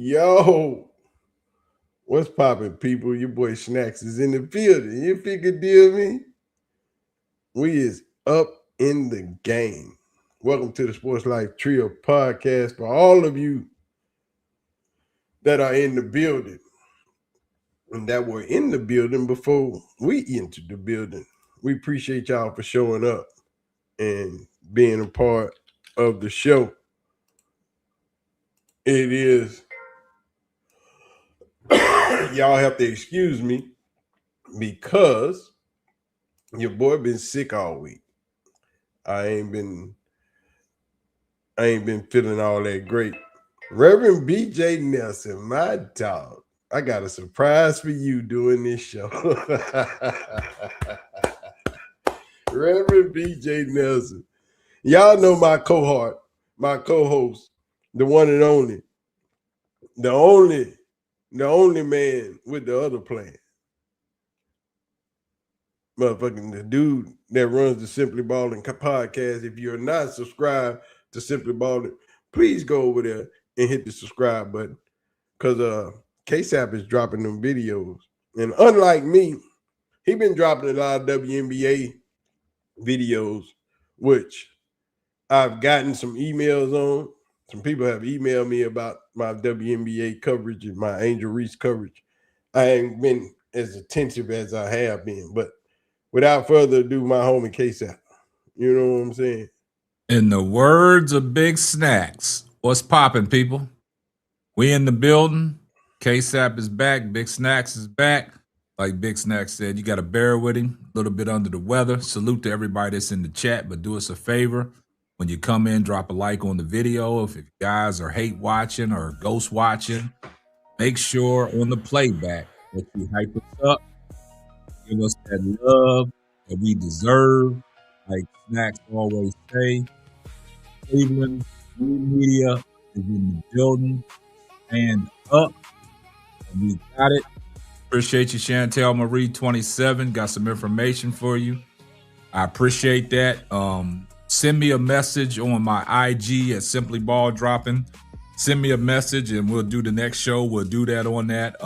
Yo, what's poppin', people? Your boy Snacks is in the building. You figure deal me? We is up in the game. Welcome to the Sports Life Trio podcast for all of you that are in the building and that were in the building before we entered the building. We appreciate y'all for showing up and being a part of the show. It is, y'all have to excuse me because your boy been sick all week. I ain't been feeling all that great. Reverend BJ Nelson, my dog. I got a surprise for you doing this show. Reverend BJ Nelson. Y'all know my cohort, my co-host, the one and only, the only man with the other plan. Motherfucking the dude that runs the Simply Balling podcast. If you're not subscribed to Simply Balling, please go over there and hit the subscribe button. Because KSAP is dropping them videos. And unlike me, he been dropping a lot of WNBA videos, which I've gotten some emails on. Some people have emailed me about my WNBA coverage and my Angel Reese coverage. I ain't been as attentive as I have been, but without further ado, my homie KSAP. You know what I'm saying? In the words of Big Snacks, what's poppin', people? We in the building. KSAP is back. Big Snacks is back. Like Big Snacks said, you got to bear with him. A little bit under the weather. Salute to everybody that's in the chat, but do us a favor. When you come in, drop a like on the video. If you guys are hate watching or ghost watching, make sure on the playback that you hype us up. Give us that love that we deserve. Like Snacks always say, Cleveland media is in the building and up. And we got it. Appreciate you, Chantel Marie 27. Got some information for you. I appreciate that. Send me a message on my IG at Simply Ball Dropping. Send me a message and we'll do the next show. We'll do that on that.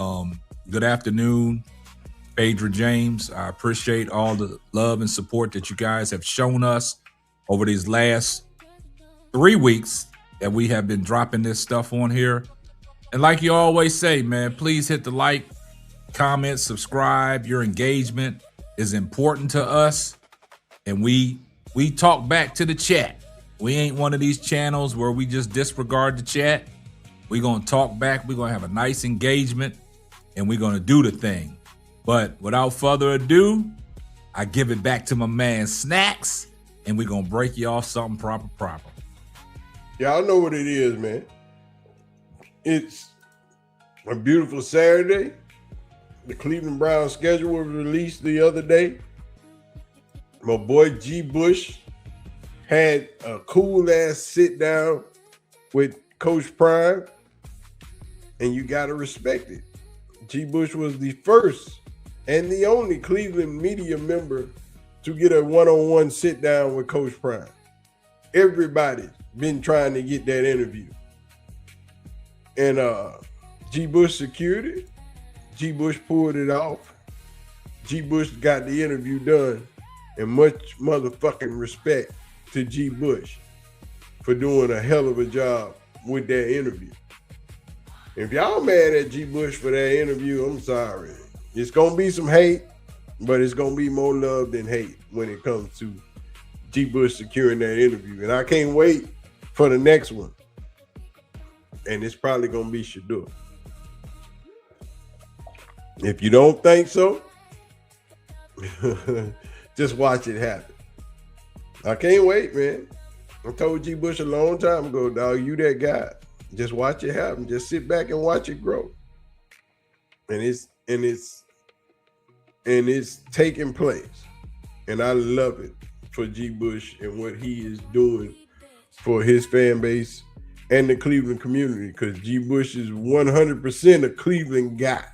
Good afternoon, Phaedra James. I appreciate all the love and support that you guys have shown us over these last 3 weeks that we have been dropping this stuff on here. And like you always say, man, please hit the like, comment, subscribe. Your engagement is important to us. And we talk back to the chat. We ain't one of these channels where we just disregard the chat. We're going to talk back. We're going to have a nice engagement and we're going to do the thing. But without further ado, I give it back to my man Snacks, and we're going to break you off something proper. Y'all know what it is, man. It's a beautiful Saturday. The Cleveland Browns schedule was released the other day. My boy G. Bush had a cool-ass sit-down with Coach Prime, and you got to respect it. G. Bush was the first and the only Cleveland media member to get a one-on-one sit-down with Coach Prime. Everybody's been trying to get that interview. And G. Bush secured it. G. Bush pulled it off. G. Bush got the interview done. And much motherfucking respect to G. Bush for doing a hell of a job with that interview. If y'all mad at G. Bush for that interview, I'm sorry. It's going to be some hate, but it's going to be more love than hate when it comes to G. Bush securing that interview. And I can't wait for the next one. And it's probably going to be Shedeur. If you don't think so, just watch it happen. I can't wait, man. I told G. Bush a long time ago, dog, you that guy. Just watch it happen. Just sit back and watch it grow. And it's taking place. And I love it for G. Bush and what he is doing for his fan base and the Cleveland community, because G. Bush is 100% a Cleveland guy.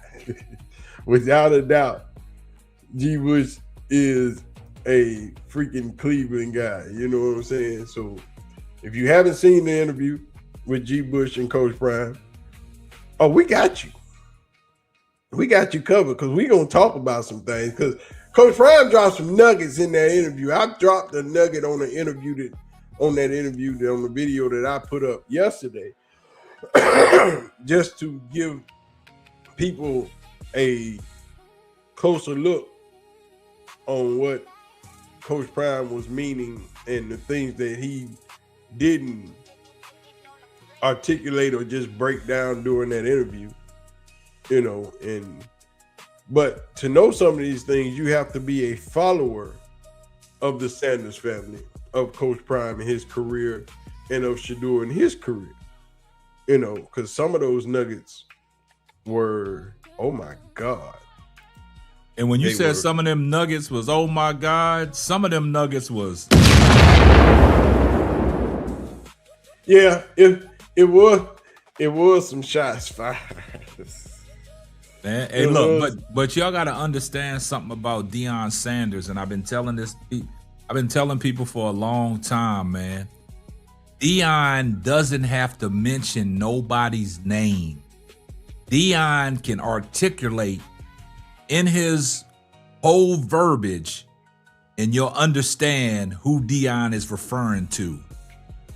Without a doubt, G. Bush is a freaking Cleveland guy. You know what I'm saying? So if you haven't seen the interview with G. Bush and Coach Prime, Oh, we got you. We got you covered because we're going to talk about some things. Because Coach Prime dropped some nuggets in that interview. I dropped a nugget on the interview on the video that I put up yesterday, just to give people a closer look on what Coach Prime was meaning and the things that he didn't articulate or just break down during that interview, but to know some of these things, you have to be a follower of the Sanders family, of Coach Prime and his career, and of Shedeur and his career, because some of those nuggets were, oh my God. And when you said some of them nuggets was, oh my God, some of them nuggets was. Yeah, it was some shots fired. Man, hey, look, but y'all got to understand something about Deion Sanders, and I've been telling people for a long time, man. Deion doesn't have to mention nobody's name. Deion can articulate in his whole verbiage, and you'll understand who Deion is referring to,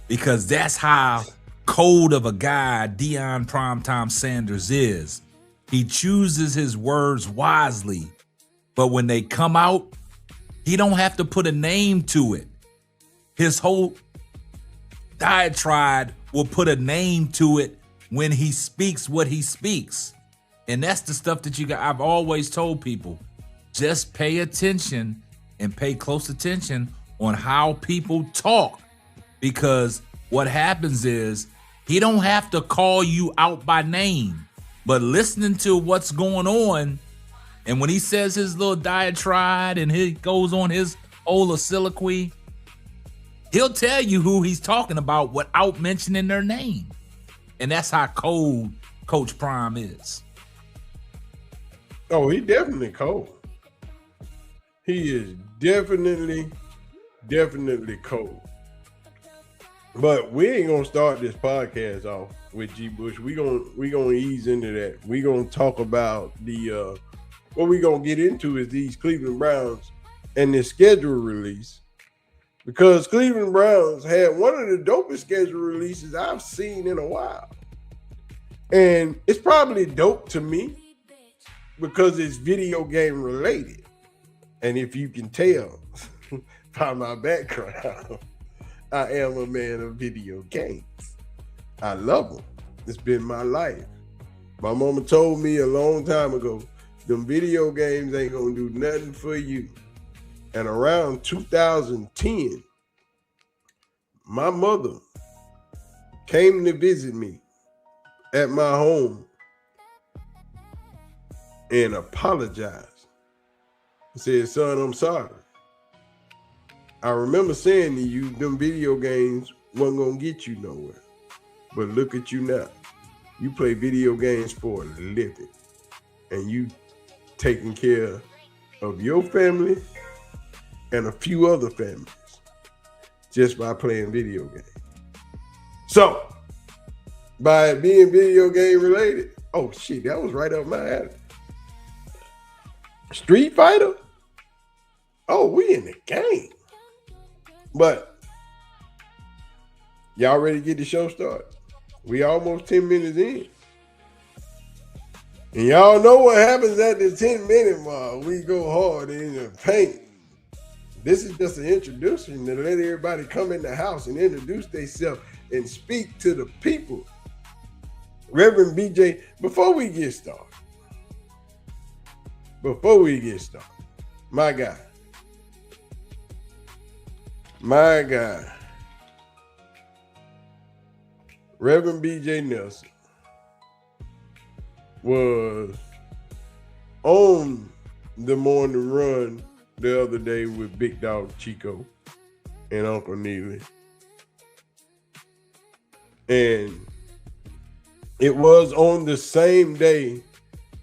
because that's how cold of a guy Deion Primetime Sanders is. He chooses his words wisely, but when they come out, he don't have to put a name to it. His whole diatribe will put a name to it when he speaks what he speaks. And that's the stuff that I've always told people, just pay attention and pay close attention on how people talk, because what happens is he don't have to call you out by name. But listening to what's going on, and when he says his little diatribe and he goes on his whole soliloquy, he'll tell you who he's talking about without mentioning their name. And that's how cold Coach Prime is. Oh, he definitely cold. He is definitely cold. But we ain't gonna start this podcast off with G. Bush. We gonna ease into that. We gonna talk about the what we gonna get into is these Cleveland Browns and their schedule release, because Cleveland Browns had one of the dopest schedule releases I've seen in a while, and it's probably dope to me because it's video game related, and if you can tell by my background, I am a man of video games. I love them. It's been my life. My mama told me a long time ago, them video games ain't gonna do nothing for you. And around 2010, my mother came to visit me at my home and apologized. Said, son, I'm sorry. I remember saying to you, them video games wasn't gonna get you nowhere. But look at you now. You play video games for a living, and you taking care of your family and a few other families just by playing video games. So, by it being video game related, oh shit, that was right up my alley. Street Fighter? Oh, we in the game. But y'all ready to get the show started? We almost 10 minutes in. And y'all know what happens at the 10-minute mark. We go hard in the paint. This is just an introduction to let everybody come in the house and introduce themselves and speak to the people. Reverend BJ, before we get started, my guy, Reverend BJ Nelson was on the morning run the other day with Big Dog Chico and Uncle Neely. And it was on the same day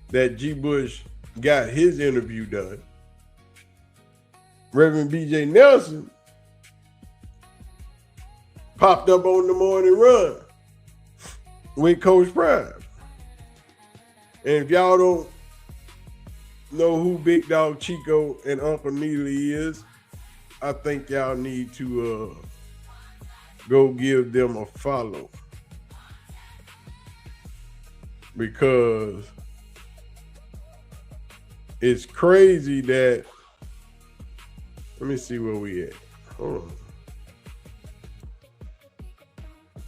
that G. Bush got his interview done. Reverend BJ Nelson popped up on the morning run with Coach Prime. And if y'all don't know who Big Dog Chico and Uncle Neely is, I think y'all need to go give them a follow. Because it's crazy that, let me see where we at. Hold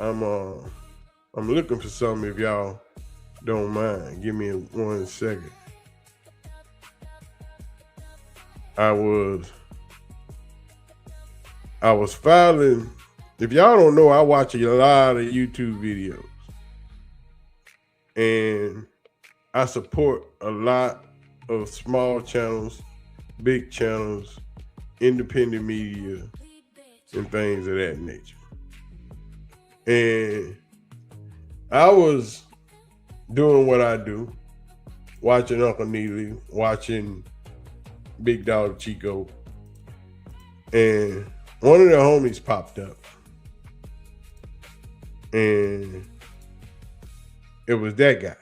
on. I'm looking for something if y'all don't mind. Give me 1 second. I was filing. If y'all don't know, I watch a lot of YouTube videos. And I support a lot of small channels, big channels, independent media, and things of that nature. And I was doing what I do, watching Uncle Neely, watching Big Dog Chico, and one of the homies popped up. And it was that guy,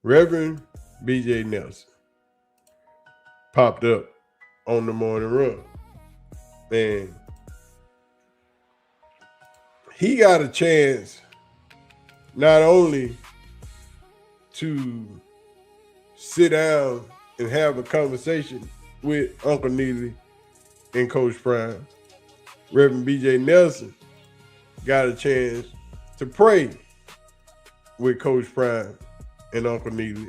Reverend BJ Nelson, popped up on the morning run. And he got a chance not only to sit down and have a conversation with Uncle Neely and Coach Prime, Reverend BJ Nelson got a chance to pray with Coach Prime and Uncle Neely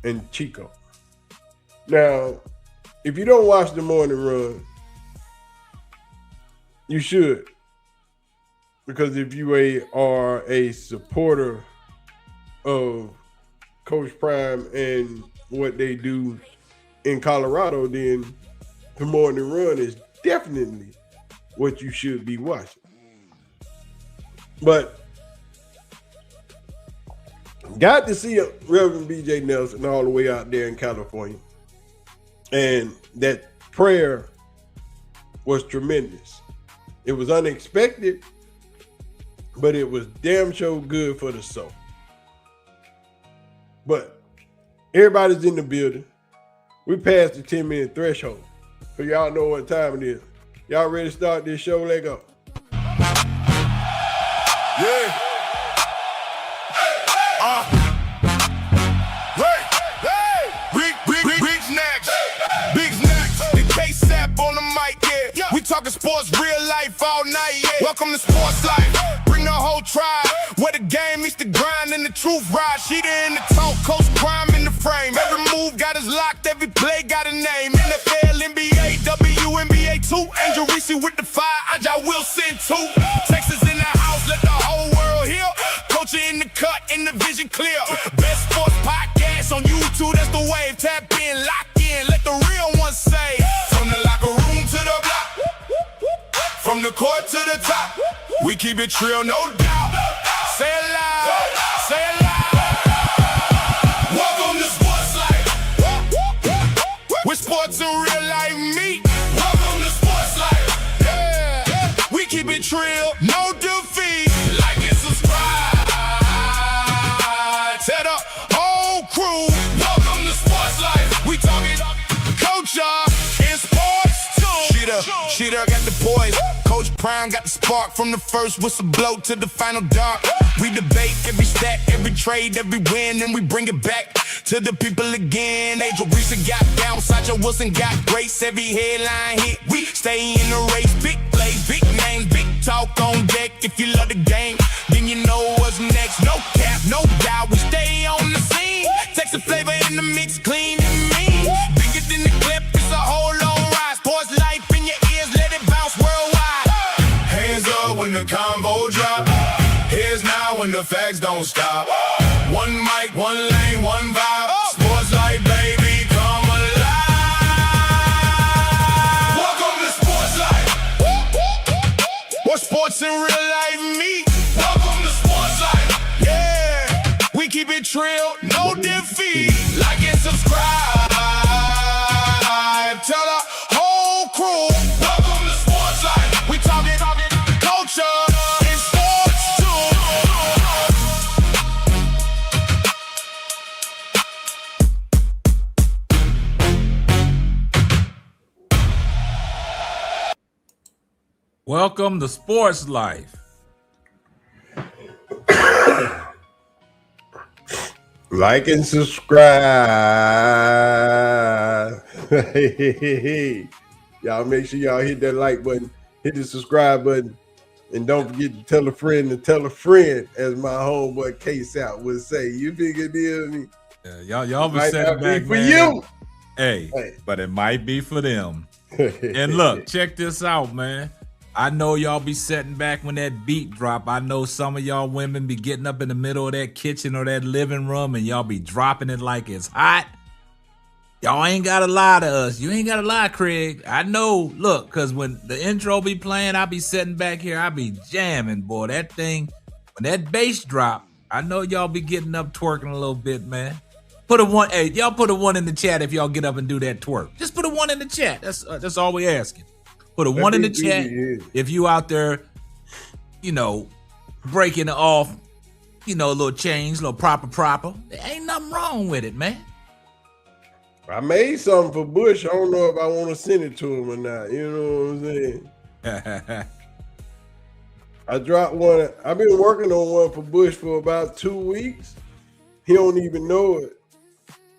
and Chico. Now, if you don't watch the morning run, you should. Because if you are a supporter of Coach Prime and what they do in Colorado, then the morning run is definitely what you should be watching. But got to see Reverend BJ Nelson all the way out there in California. And that prayer was tremendous. It was unexpected, but it was damn sure good for the soul. But everybody's in the building. We passed the 10-minute threshold. So y'all know what time it is. Y'all ready to start this show? Let go. Yeah. Big snacks. Big snacks. The K-Sap on the mic, yeah. We talking sports, real life all night, yeah. Welcome to Sports Life. Bring the whole tribe. Where the game meets the grind and the truth ride. Sheeta in the talk, Coach Prime in the frame. Every move got us locked, every play got a name. NFL, NBA, WNBA 2. Angel Reese with the fire, Ajay Wilson 2. Texas in the house, let the whole world hear. Culture in the cut, and the vision clear. Best sports podcast on YouTube, that's the wave. Tap in, lock in, let the real ones say. From the locker room to the block, from the court to the top, we keep it real, no doubt. Say it loud, say it loud. Welcome to Sports Life, where sports and real life meet. Welcome to Sports Life, yeah. We keep it real, no defeat. Like and subscribe. Set up whole crew. Welcome to Sports Life. We talking culture in sports too. Shedeur got the boys. Coach Prime got the spark from the first whistle blow to the final dark. We debate every stat, every trade, every win, and we bring it back to the people again. Angel Reese got down, Ajay Wilson got grace. Every headline hit, we stay in the race. Big plays, big names, big talk on deck. If you love the game, then you know what's next. No cap, no doubt, we stay on the scene. Texas flavor in the mix, clean and mean. Bigger than the clip, it's a whole long ride. Sports life in your ears, let it bounce worldwide. Hands up when the combo drop. Here's now when the facts don't stop. One mic, one lane, one vibe. Sports Life, baby, come alive. Welcome to Sports Life, where sports in real life meet. Welcome to Sports Life, yeah. We keep it real, no defeat. Like and subscribe. Tell the whole crew. Welcome to Sports Life. We talking culture in sports too. Welcome to Sports Life. Like and subscribe. Hey. Y'all make sure y'all hit that like button, hit the subscribe button, and don't forget to tell a friend, as my homeboy K-South would say. You figure deal me? Yeah, y'all be Might setting not back, be for man. you. Hey, but it might be for them. And look, check this out, man. I know y'all be setting back when that beat drop. I know some of y'all women be getting up in the middle of that kitchen or that living room and y'all be dropping it like it's hot. Y'all ain't gotta lie to us. You ain't gotta lie, Craig. I know, look, because when the intro be playing, I be sitting back here, I be jamming, boy. That thing, when that bass drop, I know y'all be getting up twerking a little bit, man. Put a one, hey, y'all put a one in the chat if y'all get up and do that twerk. Just put a one in the chat. That's all we asking. Put a one in the chat if you out there, breaking it off, a little change, a little proper. There ain't nothing wrong with it, man. I made something for Bush. I don't know if I want to send it to him or not. You know what I'm saying? I dropped one. I've been working on one for Bush for about 2 weeks. He don't even know it.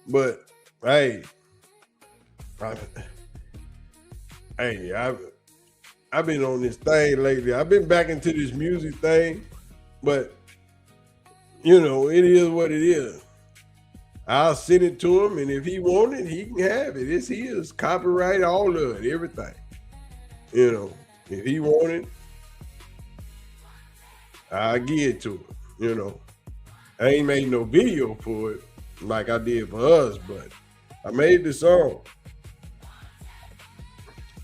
But hey, I've been on this thing lately. I've been back into this music thing, but it is what it is. I'll send it to him, and if he want it, he can have it. It's his. Copyright, all of it, everything. If he want it, I'll give it to him. I ain't made no video for it like I did for us, but I made the song.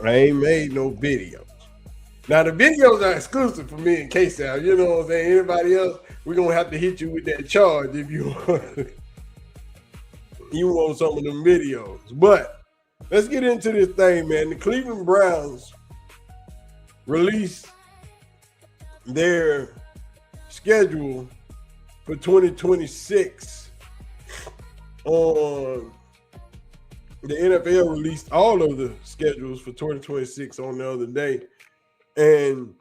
I ain't made no videos. Now, the videos are exclusive for me and K-South. You know what I'm saying? Anybody else, we're going to have to hit you with that charge if you want. You want some of them videos. But let's get into this thing, man. The Cleveland Browns released their schedule for 2026 on the NFL released all of the schedules for 2026 on the other day. And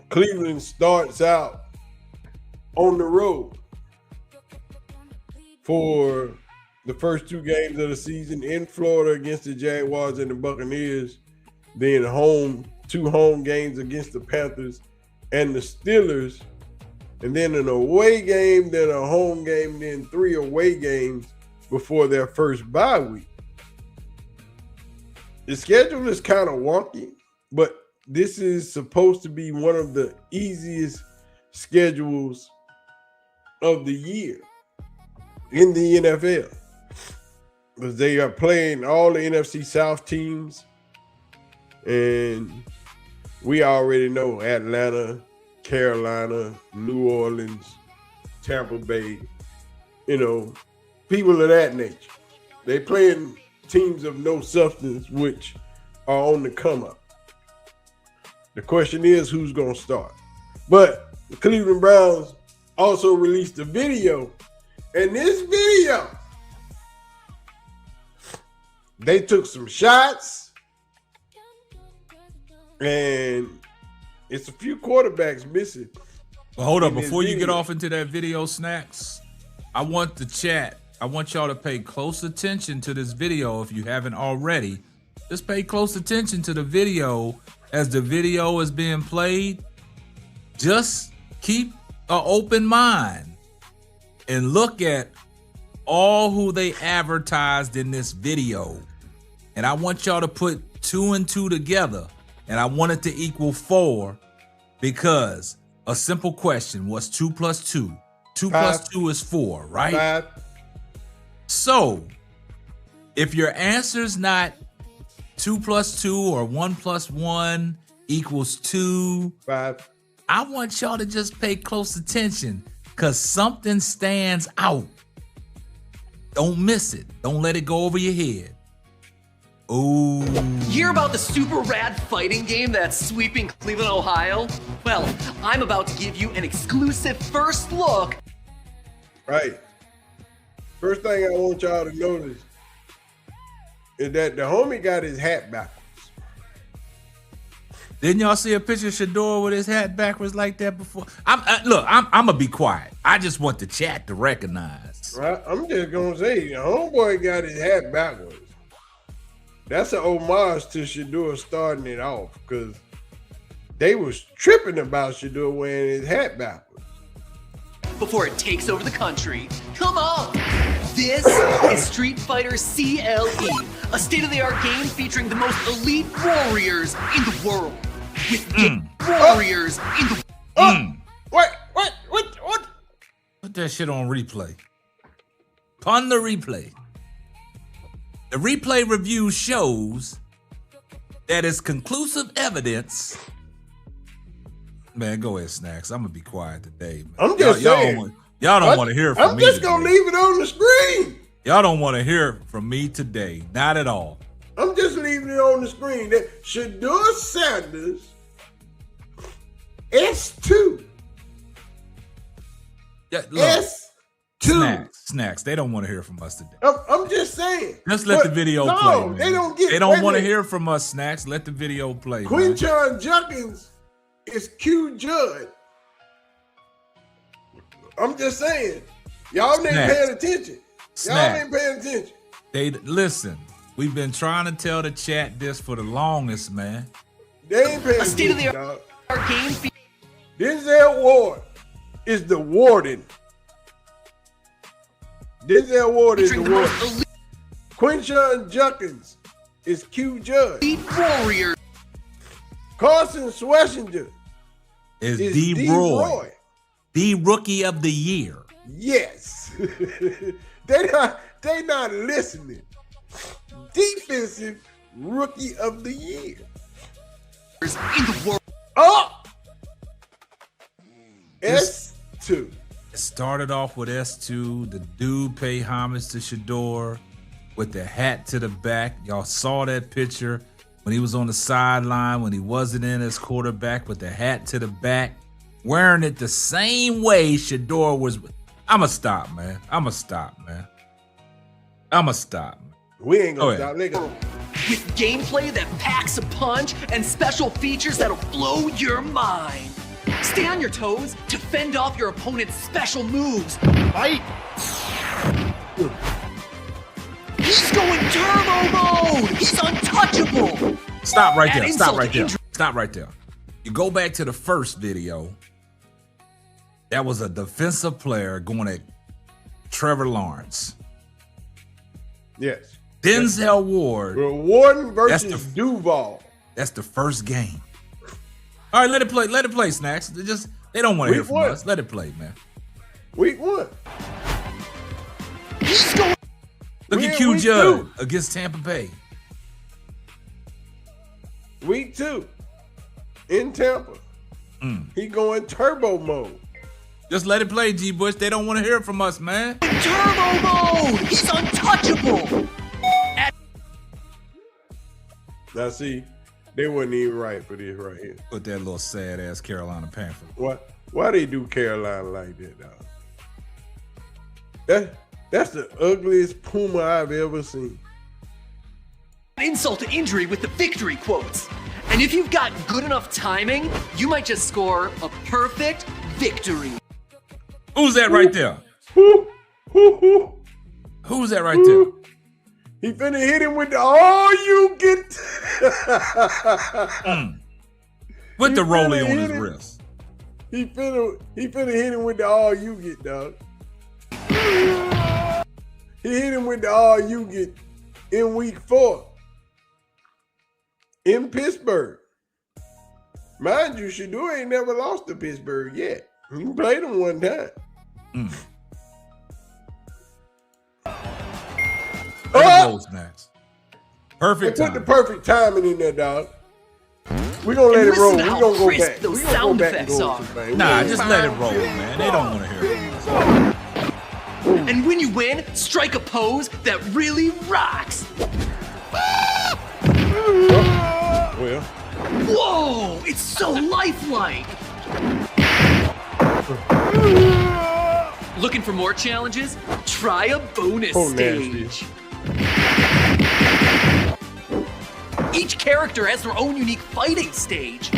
Cleveland starts out on the road for the first 2 games of the season in Florida against the Jaguars and the Buccaneers, then 2 home games against the Panthers and the Steelers, and then an away game, then a home game, then 3 away games before their first bye week. The schedule is kind of wonky, but this is supposed to be one of the easiest schedules of the year in the NFL. Because they are playing all the NFC South teams. And we already know Atlanta, Carolina, New Orleans, Tampa Bay, people of that nature. They playing teams of no substance, which are on the come up. The question is, who's going to start? But the Cleveland Browns also released a video. And this video, they took some shots, and it's a few quarterbacks missing. Well, hold up. Before you get off into that video, Snacks, I want the chat. I want y'all to pay close attention to this video if you haven't already. Just pay close attention to the video as the video is being played. Just keep an open mind and look at all who they advertised in this video. And I want y'all to put 2 and 2 together. And I want it to equal 4 because a simple question was 2 plus 2. 2 plus 2 is 4, right? 5. So if your answer's not 2 plus 2 or 1 plus 1 equals 2, 5. I want y'all to just pay close attention because something stands out. Don't miss it. Don't let it go over your head. Ooh. Hear about the super rad fighting game that's sweeping Cleveland, Ohio? Well, I'm about to give you an exclusive first look. Right. First thing I want y'all to notice is that the homie got his hat backwards. Didn't y'all see a picture of Shedeur with his hat backwards like that before? Look, I'm gonna be quiet. I just want the chat to recognize. I'm just gonna say, homeboy got his hat backwards. That's an homage to Shedeur starting it off because they was tripping about Shedeur wearing his hat backwards. Before it takes over the country. Come on! This is Street Fighter CLE, a state-of-the-art game featuring the most elite warriors in the world. With warriors in the What? Put that shit on replay. Pun the replay. The replay review shows that it's conclusive evidence. Man, go ahead, Snacks. I'm gonna be quiet today. Man. I'm just saying. Y'all don't want to hear from me. I'm just gonna leave it on the screen. Y'all don't want to hear from me today. Not at all. I'm just leaving it on the screen that Shedeur Sanders S2. Yeah, look, S2. Snacks. They don't want to hear from us today. I'm just saying. Just let the video play. Man. They don't get. They don't want to hear from us, Snacks. Let the video play. Quinchon Junkins is Q Judd. I'm just saying. Y'all ain't paying attention. Y'all ain't paying attention. Listen. We've been trying to tell the chat this for the longest, man. They ain't paying a attention. state-of-the-art game. Denzel Ward is the warden. Denzel Ward is the warden. Quinchon Junkins is Q Judd. Warrior. Carson Schlesinger is D. Roy. The Rookie of the Year. Yes. they not listening. Defensive Rookie of the Year. In the world. Oh! S2. It started off with S2. The dude paid homage to Shedeur with the hat to the back. Y'all saw that picture when he was on the sideline, when he wasn't in as quarterback with the hat to the back, wearing it the same way Shedeur was. I'ma stop, man. We ain't gonna stop, nigga. With gameplay that packs a punch and special features that'll blow your mind. Stay on your toes to fend off your opponent's special moves. Fight! He's going turbo mode! He's untouchable! Stop right there. You go back to the first video. That was a defensive player going at Trevor Lawrence. Yes. Denzel Ward. Warden versus Duval. That's the first game. All right, let it play, Snacks. They don't want to hear from us. Let it play, man. Week 1. Look at Q Judd against Tampa Bay. Week 2 in Tampa. He going turbo mode. Just let it play, G. Bush. They don't want to hear from us, man. Turbo mode! He's untouchable! Now see, they wasn't even right for this right here. Put that little sad ass Carolina Panther. What? Why they do Carolina like that, dog? That's the ugliest Puma I've ever seen. Insult to injury with the victory quotes. And if you've got good enough timing, you might just score a perfect victory. Who's that right there? Who's that right there? He finna hit him with the all you get. With the rollie on his wrist. He finna hit him with the all you get, dog. He hit him with the all you get in week 4 in Pittsburgh. Mind you, Shedeur ain't never lost to Pittsburgh yet. He played him one time. Perfect time. Put the perfect timing in there, dog. We're gonna let it roll. We're gonna go back. Those sound effects are. Nah, just let it roll, man. They don't want to hear it. And when you win, strike a pose that really rocks. Well. Whoa! It's so lifelike. Looking for more challenges? Try a bonus stage. Each character has their own unique fighting stage.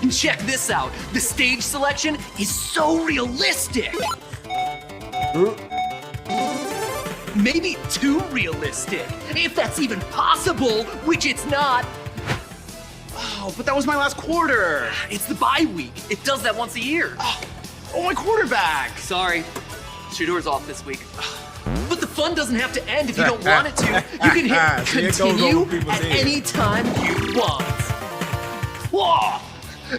And check this out. The stage selection is so realistic. Maybe too realistic, if that's even possible, which it's not. Oh, but that was my last quarter. It's the bye week. It does that once a year. Oh, my quarterback. Sorry, Shedeur's off this week. But the fun doesn't have to end if you don't want it to. You can hit See, it goes continue over people's at heads. any time you want. Whoa!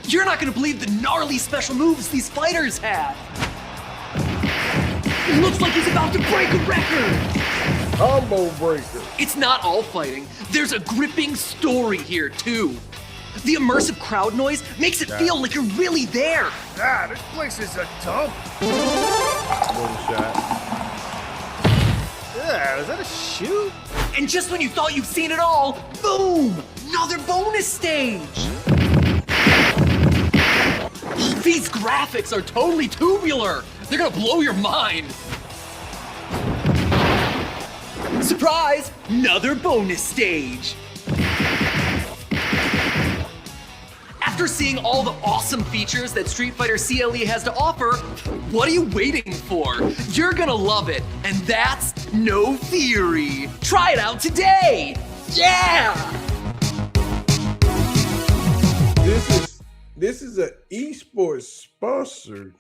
You're not gonna believe the gnarly special moves these fighters have. It looks like he's about to break a record. Combo breaker. It's not all fighting. There's a gripping story here too. The immersive crowd noise makes it feel like you're really there. Ah, this place is a dump. One shot. Yeah, is that a shoot? And just when you thought you've seen it all, boom! Another bonus stage! These graphics are totally tubular! They're gonna blow your mind! Surprise! Another bonus stage! After seeing all the awesome features that Street Fighter CLE has to offer, what are you waiting for? You're gonna love it, and that's no theory. Try it out today! Yeah! This is an esports sponsored.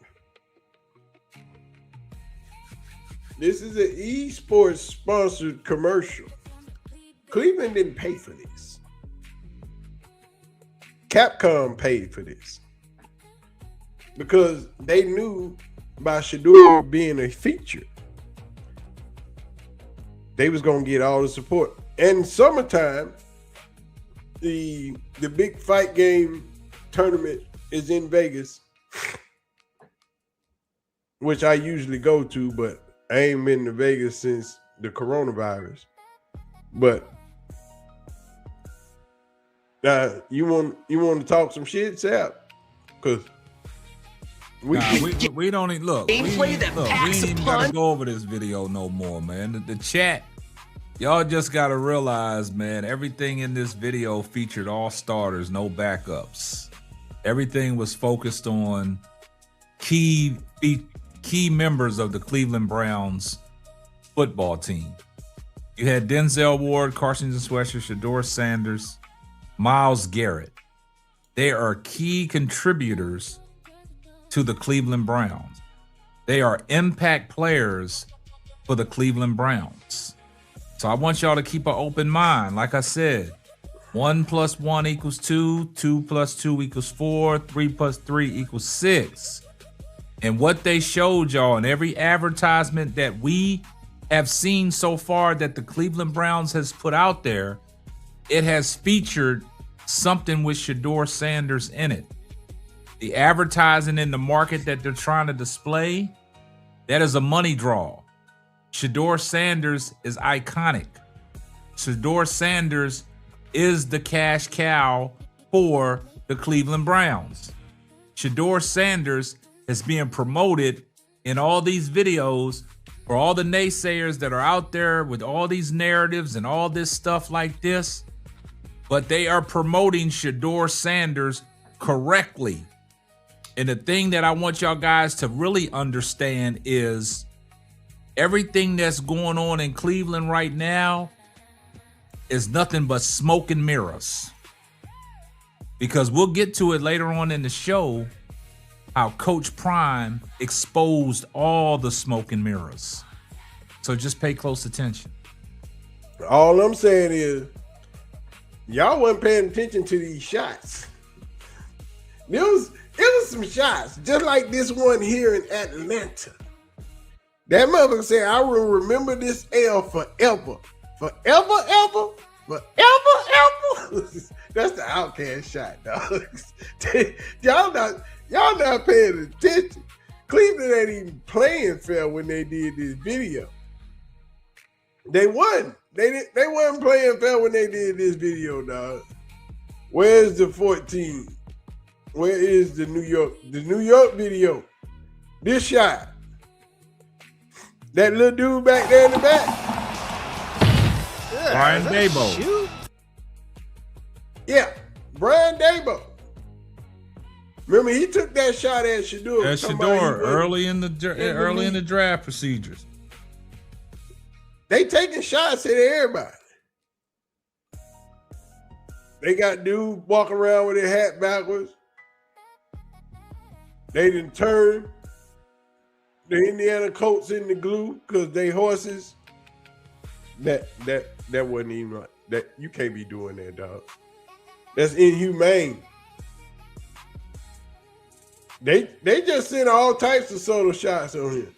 This is an esports sponsored commercial. Cleveland didn't pay for this. Capcom paid for this because they knew by Shedeur being a feature, they was gonna get all the support. And summertime, the big fight game tournament is in Vegas, which I usually go to, but I ain't been to Vegas since the coronavirus. But you want to talk some shit, Sap? Because we don't even look. Gameplay that packs we a ain't gotta punch. go over this video no more, man. The chat, y'all just gotta realize, man, everything in this video featured all starters, no backups. Everything was focused on key members of the Cleveland Browns football team. You had Denzel Ward, Carson Sweatshirt, Shedeur Sanders, Myles Garrett. They are key contributors to the Cleveland Browns. They are impact players for the Cleveland Browns. So I want y'all to keep an open mind. Like I said, 1 + 1 = 2, 2 + 2 = 4, 3 + 3 = 6. And what they showed y'all in every advertisement that we have seen so far that the Cleveland Browns has put out there, it has featured something with Shedeur Sanders in it. The advertising in the market that they're trying to display, that is a money draw. Shedeur Sanders is iconic. Shedeur Sanders is the cash cow for the Cleveland Browns. Shedeur Sanders is being promoted in all these videos for all the naysayers that are out there with all these narratives and all this stuff like this. But they are promoting Shedeur Sanders correctly. And the thing that I want y'all guys to really understand is everything that's going on in Cleveland right now is nothing but smoke and mirrors. Because we'll get to it later on in the show, how Coach Prime exposed all the smoke and mirrors. So just pay close attention. all I'm saying is y'all wasn't paying attention to these shots. It was some shots, just like this one here in Atlanta. That motherfucker said, I will remember this L forever. Forever, ever, forever, ever. That's the Outcast shot, dog. y'all not paying attention. Cleveland ain't even playing fair when they did this video. They won. They wasn't playing fair when they did this video, dog. Where's the 14? Where is the New York video? This shot. That little dude back there in the back. Brian Dabo. Shoot. Yeah, Brian Dabo. Remember, he took that shot at Shedeur. At Shedeur early in the draft procedures. They taking shots at everybody. They got dude walking around with their hat backwards. They didn't turn the Indiana Colts in the glue because they horses. That wasn't even right. That you can't be doing that, dog. That's inhumane. They just sent all types of subtle shots on him.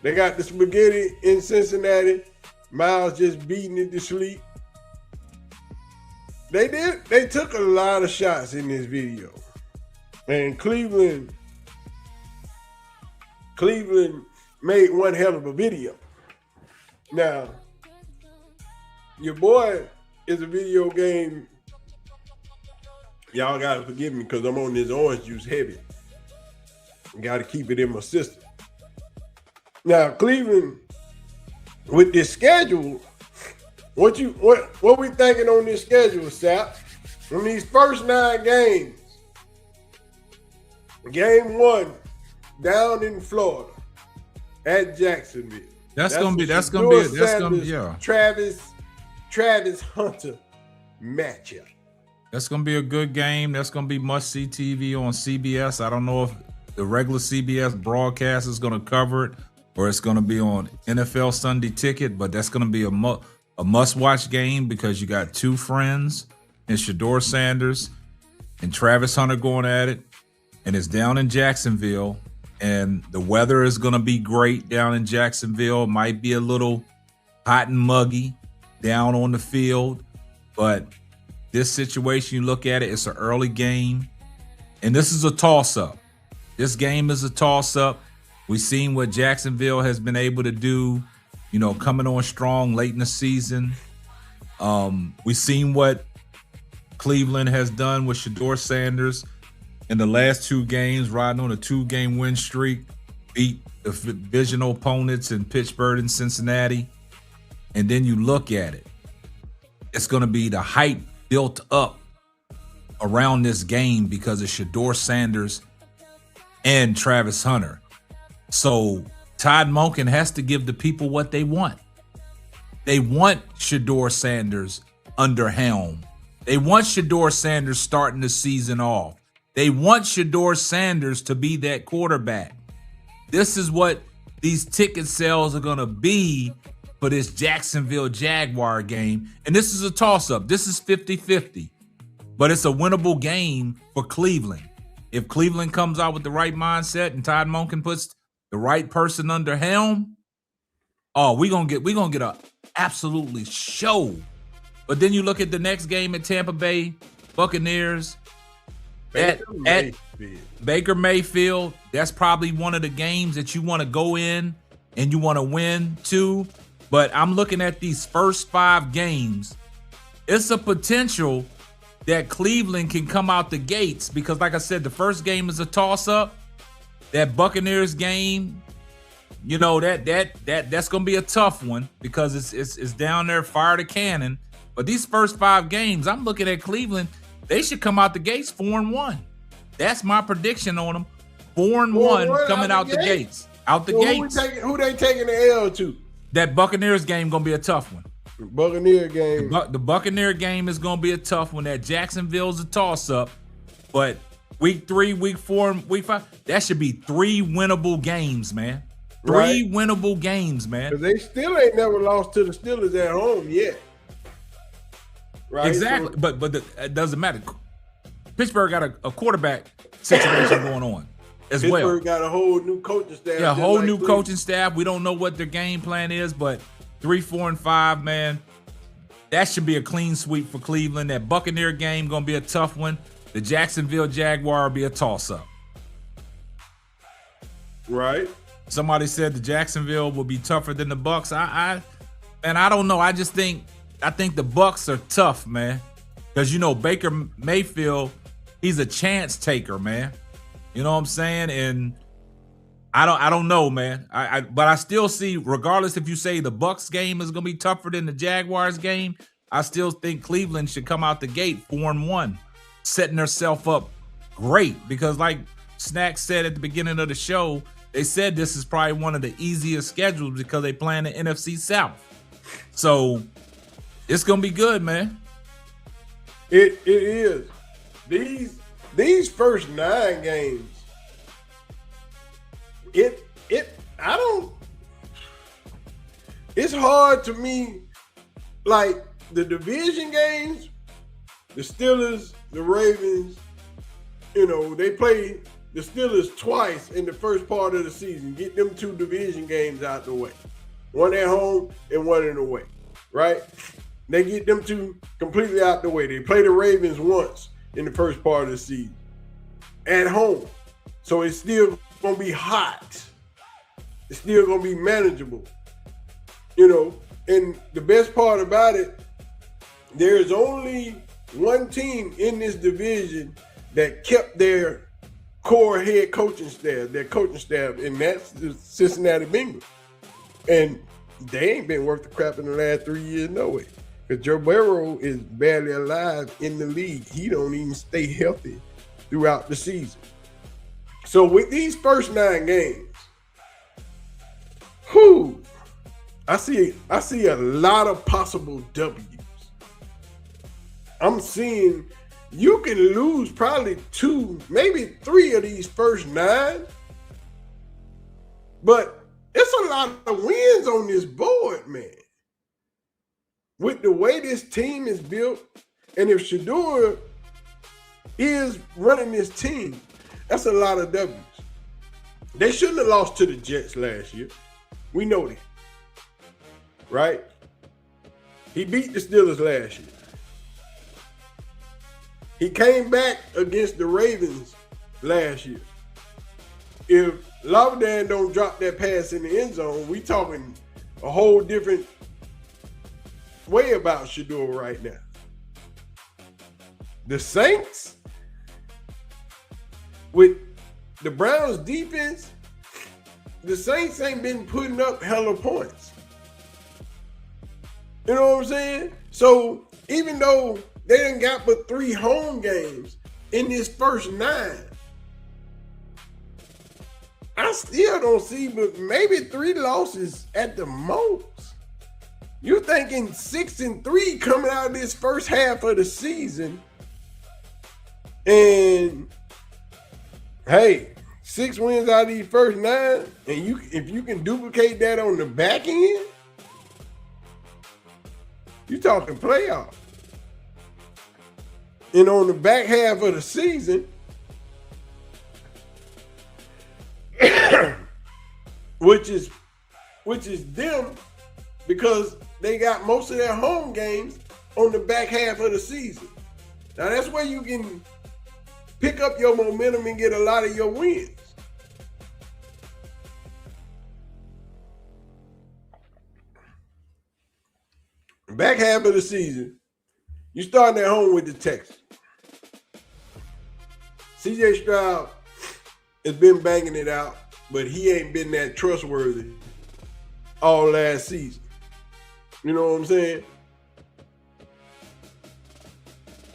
They got the spaghetti in Cincinnati. Miles just beating it to sleep. They took a lot of shots in this video. And Cleveland made one hell of a video. Now, your boy is a video game. Y'all gotta forgive me because I'm on this orange juice heavy. Gotta keep it in my system. Now, Cleveland, with this schedule, what we thinking on this schedule, Sap? From these first 9 games, game 1 down in Florida at Jacksonville. That's gonna be yeah. Travis Hunter matchup. That's gonna be a good game. That's gonna be must-see TV on CBS. I don't know if the regular CBS broadcast is gonna cover it or it's gonna be on NFL Sunday Ticket, but that's gonna be a must-watch game because you got 2 friends and Shedeur Sanders and Travis Hunter going at it, and it's down in Jacksonville, and the weather is gonna be great down in Jacksonville. Might be a little hot and muggy down on the field, but this situation, you look at it, it's an early game, and this is a toss-up. This game is a toss-up. We've seen what Jacksonville has been able to do, coming on strong late in the season. We've seen what Cleveland has done with Shedeur Sanders in the last 2 games, riding on a 2-game win streak, beat the divisional opponents in Pittsburgh and Cincinnati. And then you look at it, it's going to be the hype built up around this game because of Shedeur Sanders and Travis Hunter. So Todd Monken has to give the people what they want. They want Shedeur Sanders under helm. They want Shedeur Sanders starting the season off. They want Shedeur Sanders to be that quarterback. This is what these ticket sales are going to be for this Jacksonville Jaguar game. And this is a toss-up. This is 50-50. But it's a winnable game for Cleveland. If Cleveland comes out with the right mindset and Todd Monken puts the right person under helm, we're gonna get a absolutely show. But then you look at the next game at Tampa Bay Buccaneers at Baker Mayfield. That's probably one of the games that you want to go in and you want to win too. But I'm looking at these first 5 games. It's a potential that Cleveland can come out the gates because, like I said, the first game is a toss-up. That Buccaneers game, that's gonna be a tough one because it's down there, fire the cannon. But these first 5 games, I'm looking at Cleveland. They should come out the gates 4-1. That's my prediction on them. 4-1 coming out the gates. Out the gates. Who they taking the L to? That Buccaneers game gonna be a tough one. Buccaneer game. The Buccaneer game is gonna be a tough one. That Jacksonville's a toss-up, but week 3, week 4, and week 5, that should be 3 winnable games, man. 3 winnable games, man. Because they still ain't never lost to the Steelers at home yet. Right? Exactly, So, but it doesn't matter. Pittsburgh got a quarterback situation going on as well. Pittsburgh got a whole new coaching staff. Yeah, a whole new coaching staff. We don't know what their game plan is, but 3, 4, and 5, man, that should be a clean sweep for Cleveland. That Buccaneer game gonna be a tough one. The Jacksonville Jaguar will be a toss-up. Right. Somebody said the Jacksonville will be tougher than the Bucs. I don't know. I think the Bucs are tough, man. Because Baker Mayfield, he's a chance taker, man. You know what I'm saying? And I don't know, man. But I still see, regardless if you say the Bucks game is gonna be tougher than the Jaguars game, I still think Cleveland should come out the gate 4-1, setting themselves up great. Because like Snack said at the beginning of the show, they said this is probably one of the easiest schedules because they play in the NFC South. So it's gonna be good, man. It is. These first 9 games. It's hard to me, like the division games, the Steelers, the Ravens, they play the Steelers twice in the first part of the season. Get them 2 division games out the way. One at home and one in the way, right? They get them 2 completely out the way. They play the Ravens once in the first part of the season at home. So it's still going to be hot. It's still going to be manageable. And the best part about it, there's only one team in this division that kept their core head coaching staff, and that's the Cincinnati Bengals. And they ain't been worth the crap in the last 3 years, no way. Because Joe Burrow is barely alive in the league. He don't even stay healthy throughout the season. So with these first 9 games, I see a lot of possible W's. I'm seeing you can lose probably 2, maybe 3 of these first 9, but it's a lot of wins on this board, man. With the way this team is built, and if Shedeur is running this team, that's a lot of W's. They shouldn't have lost to the Jets last year. We know that, right? He beat the Steelers last year. He came back against the Ravens last year. If Lavadan don't drop that pass in the end zone, we talking a whole different way about Shedeur right now. The Saints, with the Browns defense, the Saints ain't been putting up hella points. You know what I'm saying? So even though they done got but 3 home games in this first 9, I still don't see but maybe 3 losses at the most. You thinking 6-3 coming out of this first half of the season, and hey, 6 wins out of these first 9, and if you can duplicate that on the back end, you talking playoff. And on the back half of the season, which is them, because they got most of their home games on the back half of the season. Now that's where you can pick up your momentum and get a lot of your wins. Back half of the season, you starting at home with the Texans. CJ Stroud has been banging it out, but he ain't been that trustworthy all last season. You know what I'm saying?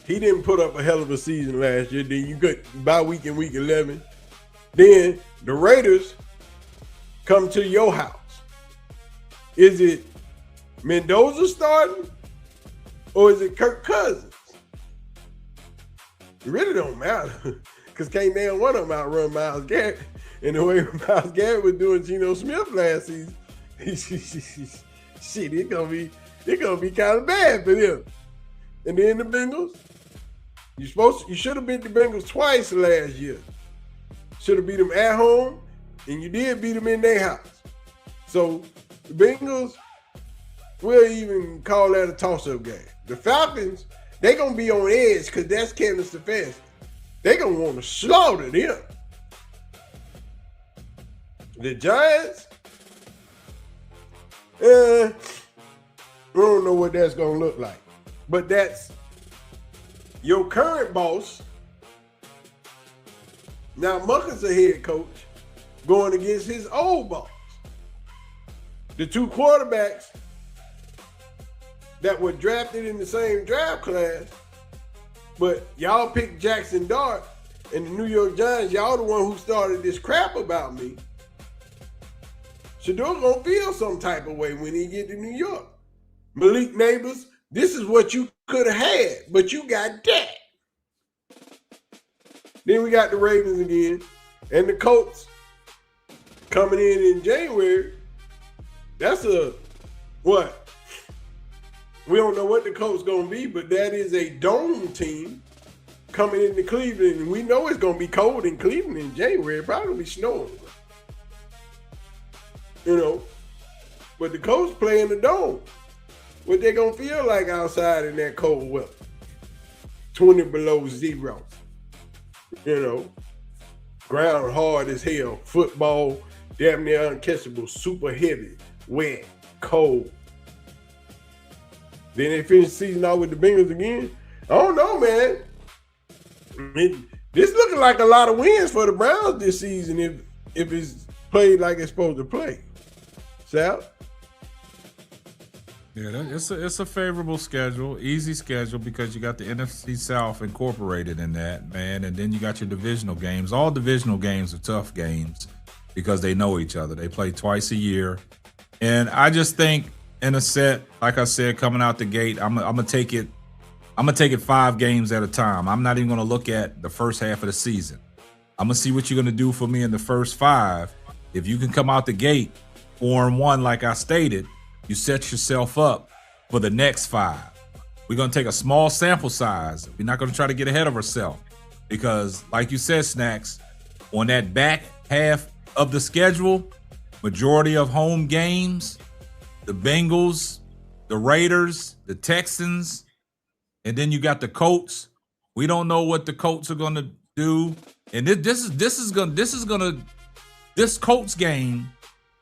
He didn't put up a hell of a season last year. Then you got bye week in week 11. Then the Raiders come to your house. Is it Mendoza starting or is it Kirk Cousins? It really don't matter because can't damn one of them outrun Myles Garrett. And the way Myles Garrett was doing Geno Smith last season, shit, it's gonna be kind of bad for them. And then the Bengals, you should have beat the Bengals twice last year. Should have beat them at home, and you did beat them in their house. So the Bengals, we'll even call that a toss-up game. The Falcons, they gonna be on edge because that's Kevin Stefanski. They gonna want to slaughter them. The Giants, we don't know what that's gonna look like. But that's your current boss. Now Mucker's a head coach. going against his old boss. The two quarterbacks that were drafted in the same draft class, but y'all picked Jackson Dart and the New York Giants. Y'all the one who started this crap about me. Shedeur gonna feel some type of way when he get to New York. Malik Neighbors, this is what you could have had, but you got that. Then we got the Ravens again, and the Colts coming in January. That's a what? We don't know what the Colts gonna be, but that is a dome team coming into Cleveland, and we know it's gonna be cold in Cleveland in January. Probably be snowing, you know. But the Colts play in the dome. What they gonna feel like outside in that cold weather? 20 below zero. You know, ground hard as hell. Football damn near uncatchable, super heavy, wet, cold. Then they finish the season out with the Bengals again. I don't know, man. This looking like a lot of wins for the Browns this season if it's played like it's supposed to play. Sal? Yeah, it's a favorable schedule, easy schedule, because you got the NFC South incorporated in that, man, and then you got your divisional games. All divisional games are tough games because they know each other. They play twice a year, and I just think in a set, like I said, coming out the gate, I'm gonna take it 5 games at a time. I'm not even gonna look at the first half of the season. I'm gonna see what you're gonna do for me in the first 5. If you can come out the gate 4-1, like I stated, you set yourself up for the next 5. We're going to take a small sample size. We're not going to try to get ahead of ourselves because, like you said, Snacks, on that back half of the schedule, majority of home games, the Bengals, the Raiders, the Texans, and then you got the Colts. We don't know what the Colts are going to do. And this Colts game,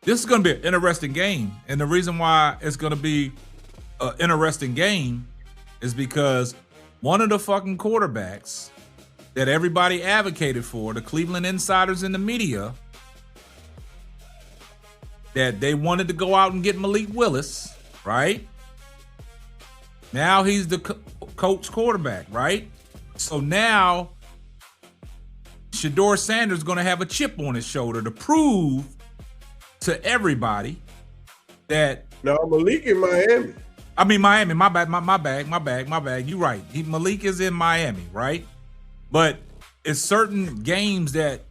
this is going to be an interesting game. And the reason why it's going to be an interesting game is because one of the fucking quarterbacks that everybody advocated for, the Cleveland insiders in the media, that they wanted to go out and get Malik Willis, right? Now he's the Colts quarterback, right? So now Shedeur Sanders is going to have a chip on his shoulder to prove to everybody that no, Malik in Miami. I mean Miami. My bad. You right. Malik is in Miami, right? But it's certain games that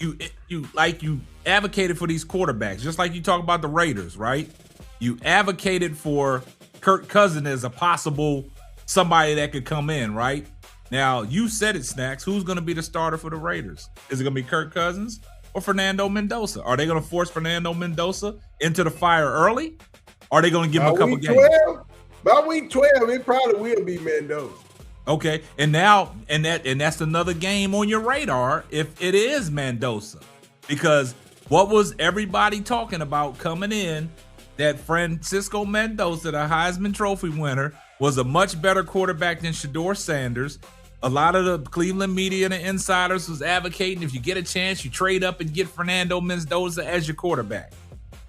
you advocated for these quarterbacks, just like you talk about the Raiders, right? You advocated for Kirk Cousins as a possible somebody that could come in, right? Now you said it, Snacks. Who's going to be the starter for the Raiders? Is it going to be Kirk Cousins or Fernando Mendoza? Are they going to force Fernando Mendoza into the fire early? Or are they going to give him a couple games? By week 12, it probably will be Mendoza. Okay, and that's another game on your radar if it is Mendoza, because what was everybody talking about coming in? That Francisco Mendoza, the Heisman Trophy winner, was a much better quarterback than Shedeur Sanders. A lot of the Cleveland media and the insiders was advocating if you get a chance, you trade up and get Fernando Mendoza as your quarterback.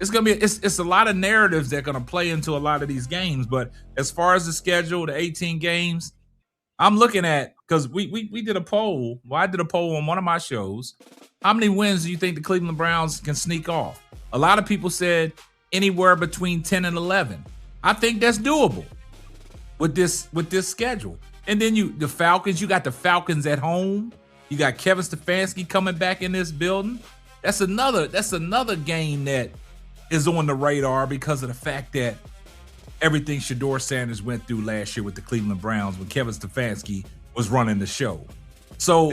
It's gonna be it's a lot of narratives that are gonna play into a lot of these games. But as far as the schedule, the 18 games, I'm looking at, because we did a poll. Well, I did a poll on one of my shows. How many wins do you think the Cleveland Browns can sneak off? A lot of people said anywhere between 10 and 11. I think that's doable with this schedule. And then the Falcons, you got the Falcons at home. You got Kevin Stefanski coming back in this building. That's another game that is on the radar because of the fact that everything Shedeur Sanders went through last year with the Cleveland Browns when Kevin Stefanski was running the show. So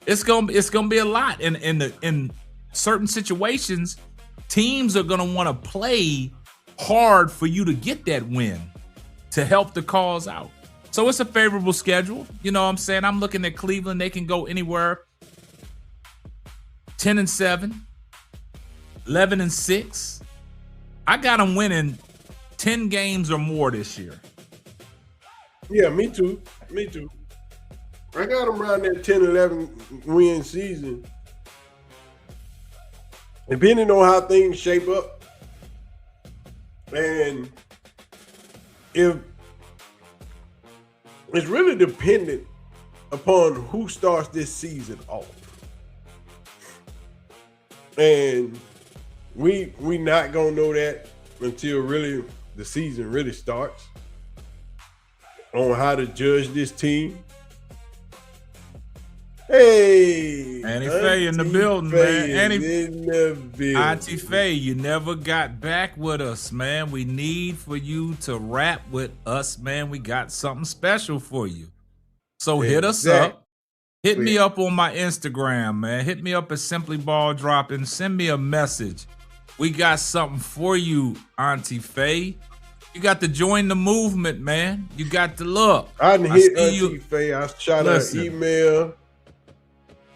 it's gonna be a lot. And in certain situations, teams are gonna want to play hard for you to get that win to help the cause out. So it's a favorable schedule. You know what I'm saying? I'm looking at Cleveland. They can go anywhere 10-7, 11-6. I got them winning 10 games or more this year. Yeah, me too. I got them around that 10-11 win season. depending on how things shape up, and if it's really dependent upon who starts this season off. And we not gonna know that until really the season really starts on how to judge this team. Hey, Auntie Faye in the building, man. In the building. Auntie Faye, you never got back with us, man. We need for you to rap with us, man. We got something special for you. So hit us up. Hit me up on my Instagram, man. Hit me up at Simply Ball Dropping. Send me a message. We got something for you, Auntie Faye. You got to join the movement, man. You got to look. I didn't hit Auntie Faye. I shot her an email.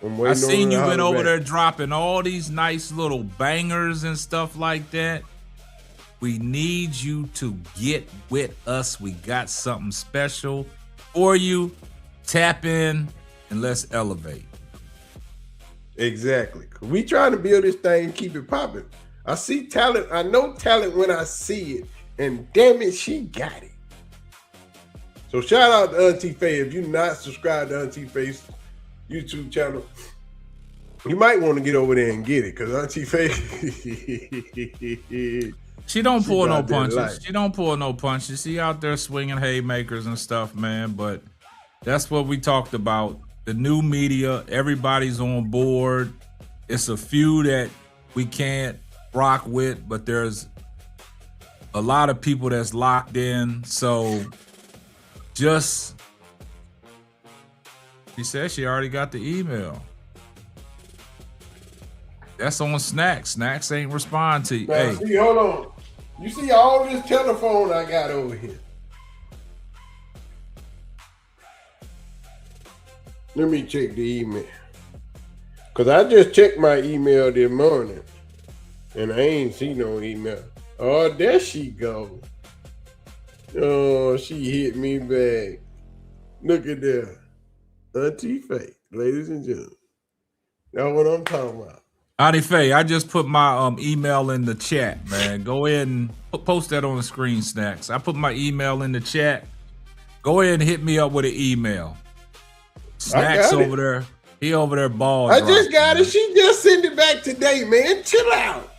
I seen you been over there dropping all these nice little bangers and stuff like that. We need you to get with us. We got something special for you. Tap in and let's elevate. Exactly. We trying to build this thing and keep it popping. I see talent. I know talent when I see it. And damn it, she got it. So shout out to Auntie Faye. If you're not subscribed to Auntie Faye's YouTube channel, you might want to get over there and get it, because Auntie Faye, she don't pull no punches. She don't pull no punches. She out there swinging haymakers and stuff, man. But that's what we talked about. The new media, everybody's on board. It's a few that we can't rock with, but there's a lot of people that's locked in. So just, she said she already got the email. That's on Snacks. Snacks ain't respond to you. Now, hey, see, hold on. You see all this telephone I got over here. Let me check the email. Because I just checked my email this morning, and I ain't see no email. Oh, there she go. Oh, she hit me back. Look at that. Auntie Faye, ladies and gentlemen. That's what I'm talking about. Auntie Faye, I just put my email in the chat, man. Go ahead and post that on the screen, Snacks. I put my email in the chat. Go ahead and hit me up with an email. Snacks over there. He over there ball. I just got it. She just sent it back today, man. Chill out.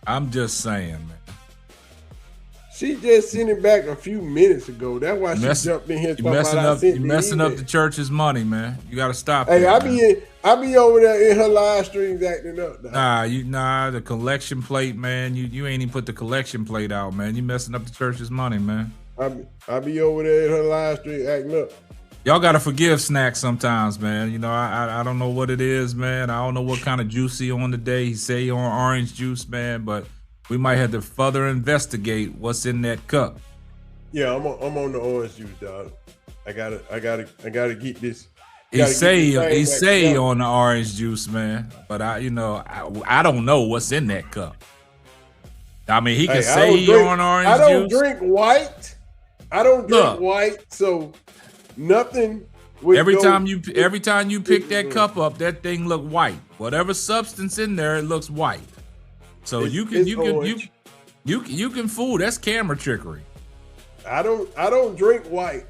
I'm just saying, man. She just sent it back a few minutes ago. That's why she jumped in here talking about you messing up the church's money, man. You got to stop. Hey, that, I be over there in her live streams acting up. Nah, the collection plate, man. You ain't even put the collection plate out, man. You messing up the church's money, man. I be over there in her live stream acting up. Y'all gotta forgive Snacks sometimes, man. You know, I don't know what it is, man. I don't know what kind of juice he on today. He say he on orange juice, man, but we might have to further investigate what's in that cup. Yeah, I'm on the orange juice, dog. I gotta get this. He say on the orange juice, man. But I don't know what's in that cup. I mean, he can say he on orange juice. I don't drink white. I don't drink white, so nothing. Every time you pick that cup up, that thing look white. Whatever substance in there, it looks white. So you can fool. That's camera trickery. I don't drink white.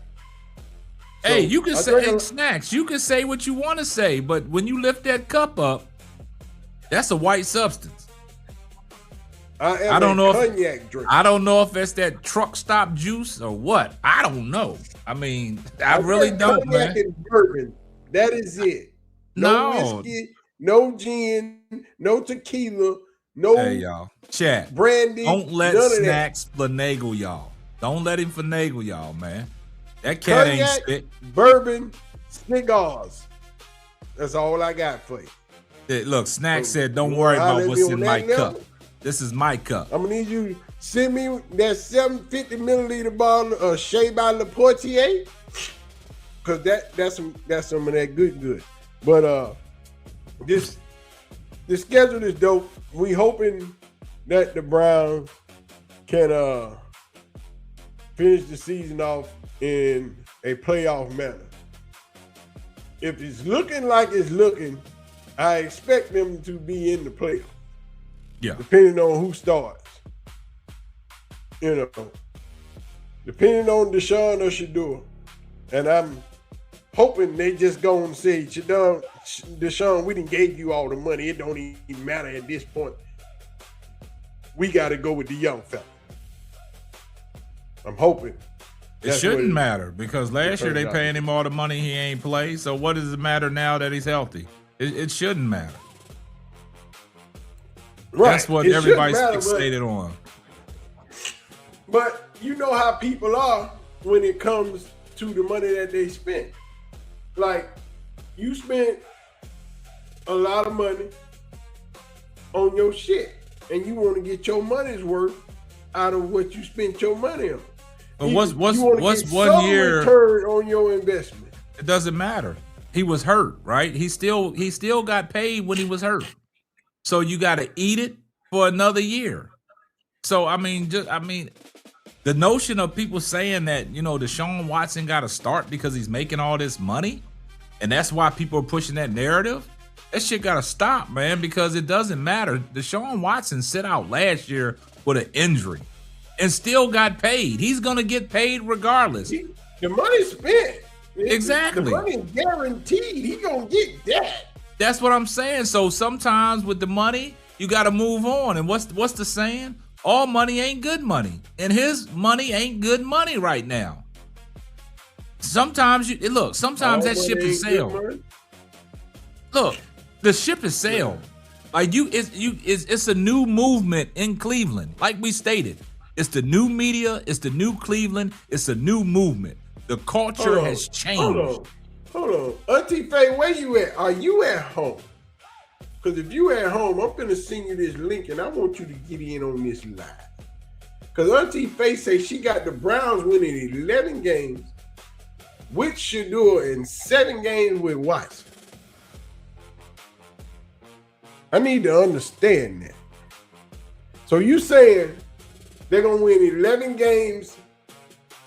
So hey, you can say Snacks. You can say what you want to say, but when you lift that cup up, that's a white substance. I don't know if it's that truck stop juice or what. I don't know. I mean, I really don't, man. And bourbon. That is it. No whiskey, no gin, no tequila, no. Hey, y'all. Chat. Brandy. Don't let Snacks finagle y'all. Don't let him finagle y'all, man. That cat ain't sick. Bourbon, cigars. That's all I got for you. Hey, look, Snacks said, don't worry about what's in my cup. This is my cup. I'm gonna need you to send me that 750 milliliter bottle of Shea by Le Portier, cause that's some of that good. But this schedule is dope. We hoping that the Browns can finish the season off in a playoff manner. If it's looking like it's looking, I expect them to be in the playoffs. Yeah. depending on who starts. You know, depending on Deshaun or Shedeur. And I'm hoping they just go and say, Deshaun, we didn't gave you all the money. It don't even matter at this point. We got to go with the young fella. I'm hoping. It shouldn't matter because last year they paying him all the money he ain't played. So what does it matter now that he's healthy? It shouldn't matter. Right. That's what everybody's fixated on. But you know how people are when it comes to the money that they spend. Like, you spent a lot of money on your shit, and you want to get your money's worth out of what you spent your money on. But what's 1 year return on your investment? It doesn't matter. He was hurt, right? He still got paid when he was hurt. So you got to eat it for another year. So I mean, the notion of people saying that, you know, Deshaun Watson got to start because he's making all this money, and that's why people are pushing that narrative. That shit got to stop, man, because it doesn't matter. Deshaun Watson sit out last year with an injury and still got paid. He's going to get paid regardless. The money spent. Exactly. The money is guaranteed. He going to get that. That's what I'm saying. So sometimes with the money, you got to move on. And what's the saying? All money ain't good money. And his money ain't good money right now. Sometimes sometimes that ship is sailed. Look, the ship is sailed. Like it's a new movement in Cleveland. Like we stated, it's the new media, it's the new Cleveland, it's a new movement. The culture has changed. Hold on. Auntie Faye, where you at? Are you at home? Because if you at home, I'm going to send you this link, and I want you to get in on this live. Because Auntie Faye says she got the Browns winning 11 games with Shedeur and 7 games with Watson. I need to understand that. So you saying they're going to win 11 games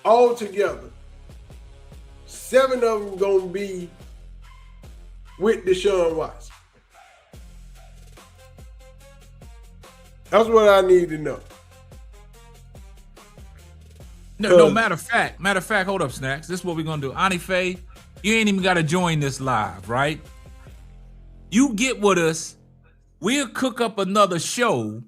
all together. 7 of them going to be with Deshaun Watson. That's what I need to know. No, matter of fact, hold up, Snacks. This is what we're going to do. Auntie Faye, you ain't even got to join this live, right? You get with us. We'll cook up another show,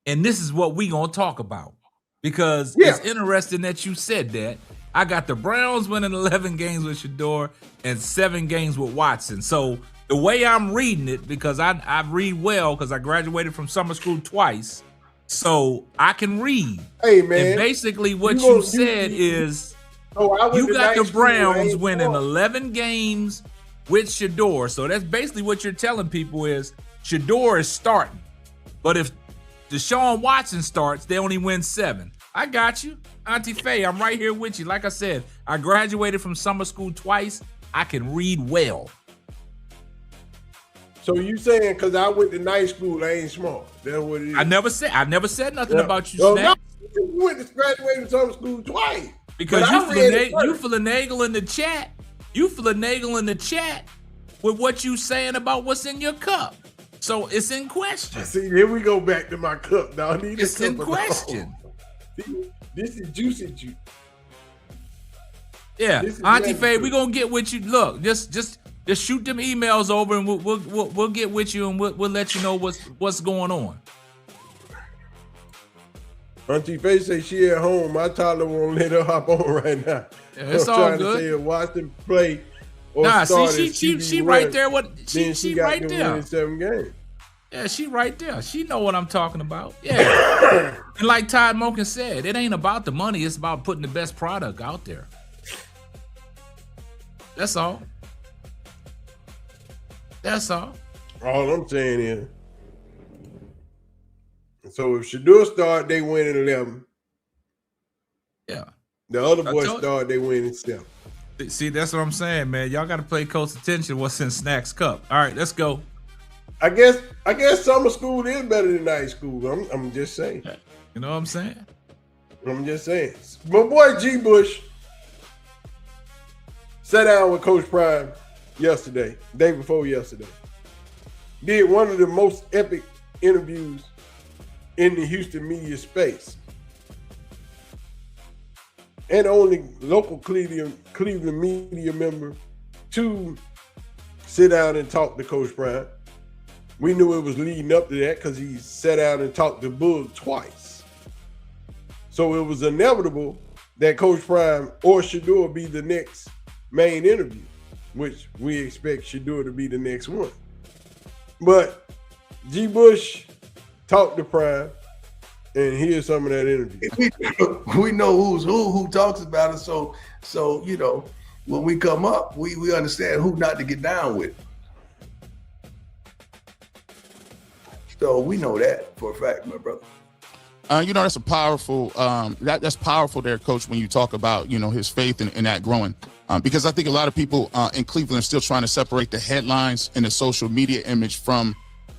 and this is what we going to talk about. Because it's interesting that you said that. I got the Browns winning 11 games with Shedeur and 7 games with Watson. So the way I'm reading it, because I read well because I graduated from summer school twice, so I can read. Hey, man. And basically what you said is you got the Browns winning 11 games with Shedeur. So that's basically what you're telling people is Shedeur is starting. But if Deshaun Watson starts, they only win 7. I got you. Auntie Faye, I'm right here with you. Like I said, I graduated from summer school twice. I can read well. So you saying because I went to night school, I ain't smart. That's what it is. I never said nothing about you, Snap. You went to graduate from summer school twice. Because you finagle in the chat. You finagle in the chat with what you saying about what's in your cup. So it's in question. See, here we go back to my cup, dog. It's in question. This is juicy juice. Yeah, Auntie Faye, we gonna get with you. Look, just shoot them emails over, and we'll get with you, and we'll let you know what's going on. Auntie Faye say she at home. My toddler won't let her hop on right now. Yeah, it's I'm all trying good. to say watch them play. Or nah, start she right there. She got right there. Winning 7 games. Yeah, she right there. She know what I'm talking about. Yeah. And like Todd Monken said, it ain't about the money. It's about putting the best product out there. That's all. That's all. All I'm saying is, so if Shedeur start, they win in 11. Yeah. The other boys start, they win in 7. See, that's what I'm saying, man. Y'all got to pay close attention to what's in Snacks Cup. All right, let's go. I guess summer school is better than night school. I'm just saying. You know what I'm saying? I'm just saying. My boy G. Bush sat down with Coach Prime yesterday, day before yesterday. Did one of the most epic interviews in the Houston media space. And only local Cleveland media member to sit down and talk to Coach Prime. We knew it was leading up to that because he sat down and talked to Bull twice. So it was inevitable that Coach Prime or Shedeur be the next main interview, which we expect Shedeur to be the next one. But G. Bush talked to Prime, and here's some of that interview. We know who talks about it. So you know, when we come up, we understand who not to get down with. So we know that for a fact, my brother. You know, that's a powerful, that's powerful there, Coach, when you talk about, you know, his faith in that growing. Because I think a lot of people in Cleveland are still trying to separate the headlines and the social media image from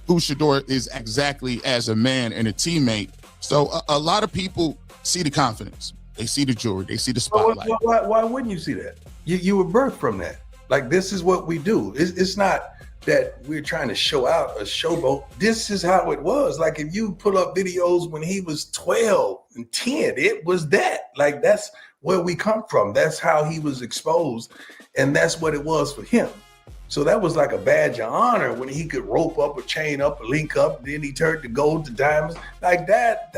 who Shedeur is exactly as a man and a teammate. So a lot of people see the confidence. They see the jewelry. They see the spotlight. Why wouldn't you see that? You were birthed from that. Like, this is what we do. It's not that we're trying to show out a showboat. This is how it was. Like, if you pull up videos when he was 12 and 10, it was that. Like, that's where we come from. That's how he was exposed, and that's what it was for him. So that was like a badge of honor when he could rope up or chain up or link up. Then he turned to gold to diamonds. Like that.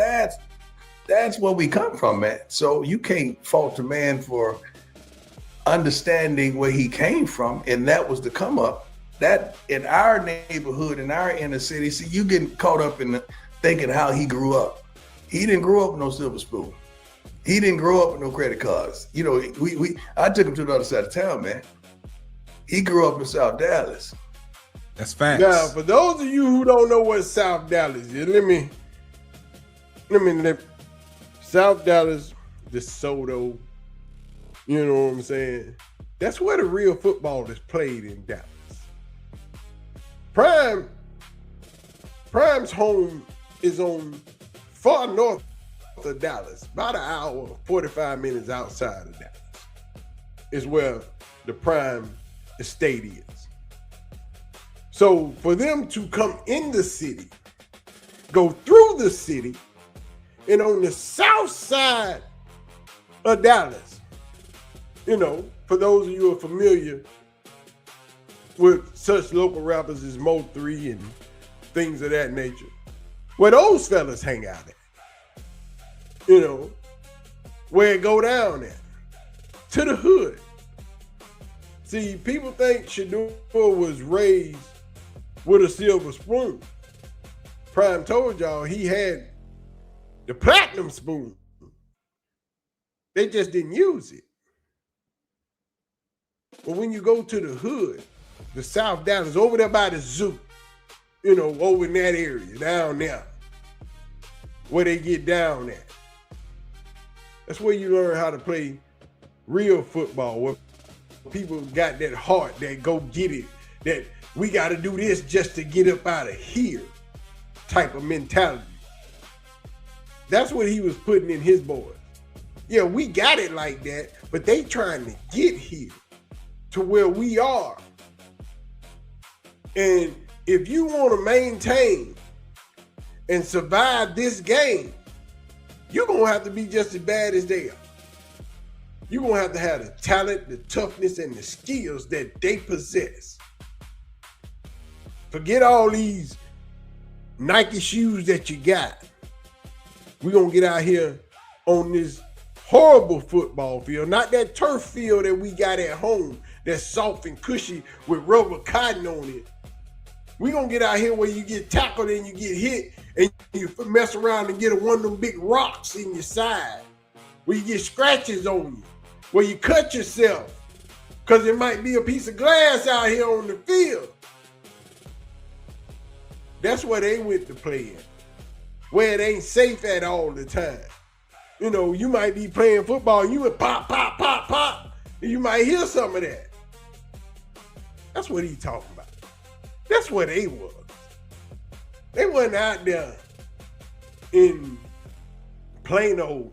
That's where we come from, man. So you can't fault a man for understanding where he came from, and that was the come up. That in our neighborhood, in our inner city, see, you getting caught up in thinking how he grew up. He didn't grow up with no silver spoon. He didn't grow up with no credit cards. You know, I took him to the other side of town, man. He grew up in South Dallas. That's facts. Now, for those of you who don't know what South Dallas is, let me South Dallas, DeSoto, you know what I'm saying? That's where the real football is played in Dallas. Prime's home is on far north of Dallas, about an hour, 45 minutes outside of Dallas, is where the Prime estate is. So for them to come in the city, go through the city, and on the south side of Dallas, you know, for those of you who are familiar with such local rappers as Mo 3 and things of that nature, where those fellas hang out at, you know, where it go down at, to the hood. See, people think Shedeur was raised with a silver spoon. Prime told y'all he had the platinum spoon. They just didn't use it. But when you go to the hood, the South Dallas, over there by the zoo, you know, over in that area, down there, where they get down at. That's where you learn how to play real football, where people got that heart, that go get it, that we got to do this just to get up out of here type of mentality. That's what he was putting in his boys. Yeah, we got it like that, but they trying to get here to where we are. And if you want to maintain and survive this game, you're going to have to be just as bad as they are. You're going to have the talent, the toughness, and the skills that they possess. Forget all these Nike shoes that you got. We're going to get out here on this horrible football field, not that turf field that we got at home that's soft and cushy with rubber cotton on it. We're going to get out here where you get tackled and you get hit and you mess around and get one of them big rocks in your side, where you get scratches on you, where you cut yourself because it might be a piece of glass out here on the field. That's where they went to play in, where it ain't safe at all the time. You know, you might be playing football and you would pop, pop, pop, pop, and you might hear some of that. That's what he's talking about. That's what they was. They wasn't out there in Plano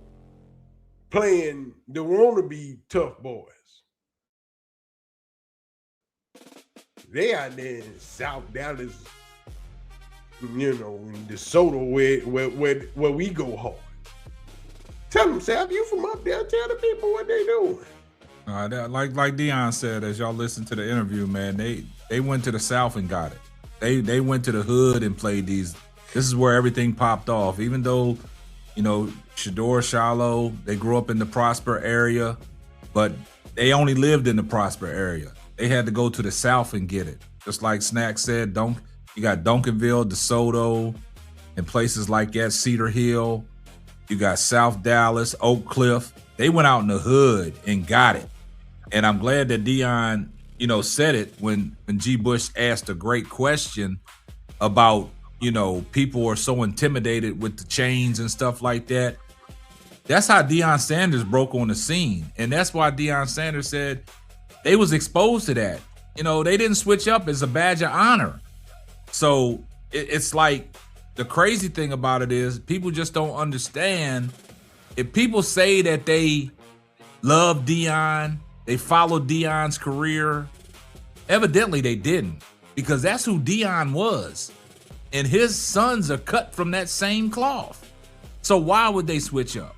playing the wannabe tough boys. They out there in South Dallas you know, in DeSoto where we go hard. Tell them, Sap, you from up there, tell the people what they doing. Like Deion said, as y'all listen to the interview, man, they went to the South and got it. They went to the hood and played these. This is where everything popped off. Even though, you know, Shedeur, Shiloh, they grew up in the Prosper area, but they only lived in the Prosper area. They had to go to the South and get it. Just like Snack said, you got Duncanville, DeSoto, and places like that, Cedar Hill. You got South Dallas, Oak Cliff. They went out in the hood and got it. And I'm glad that Deion, you know, said it when G. Bush asked a great question about, you know, people are so intimidated with the chains and stuff like that. That's how Deion Sanders broke on the scene. And that's why Deion Sanders said they was exposed to that. You know, they didn't switch up as a badge of honor. So it's like, the crazy thing about it is people just don't understand. If people say that they love Deion, they follow Deion's career, evidently they didn't, because that's who Deion was. And his sons are cut from that same cloth. So why would they switch up?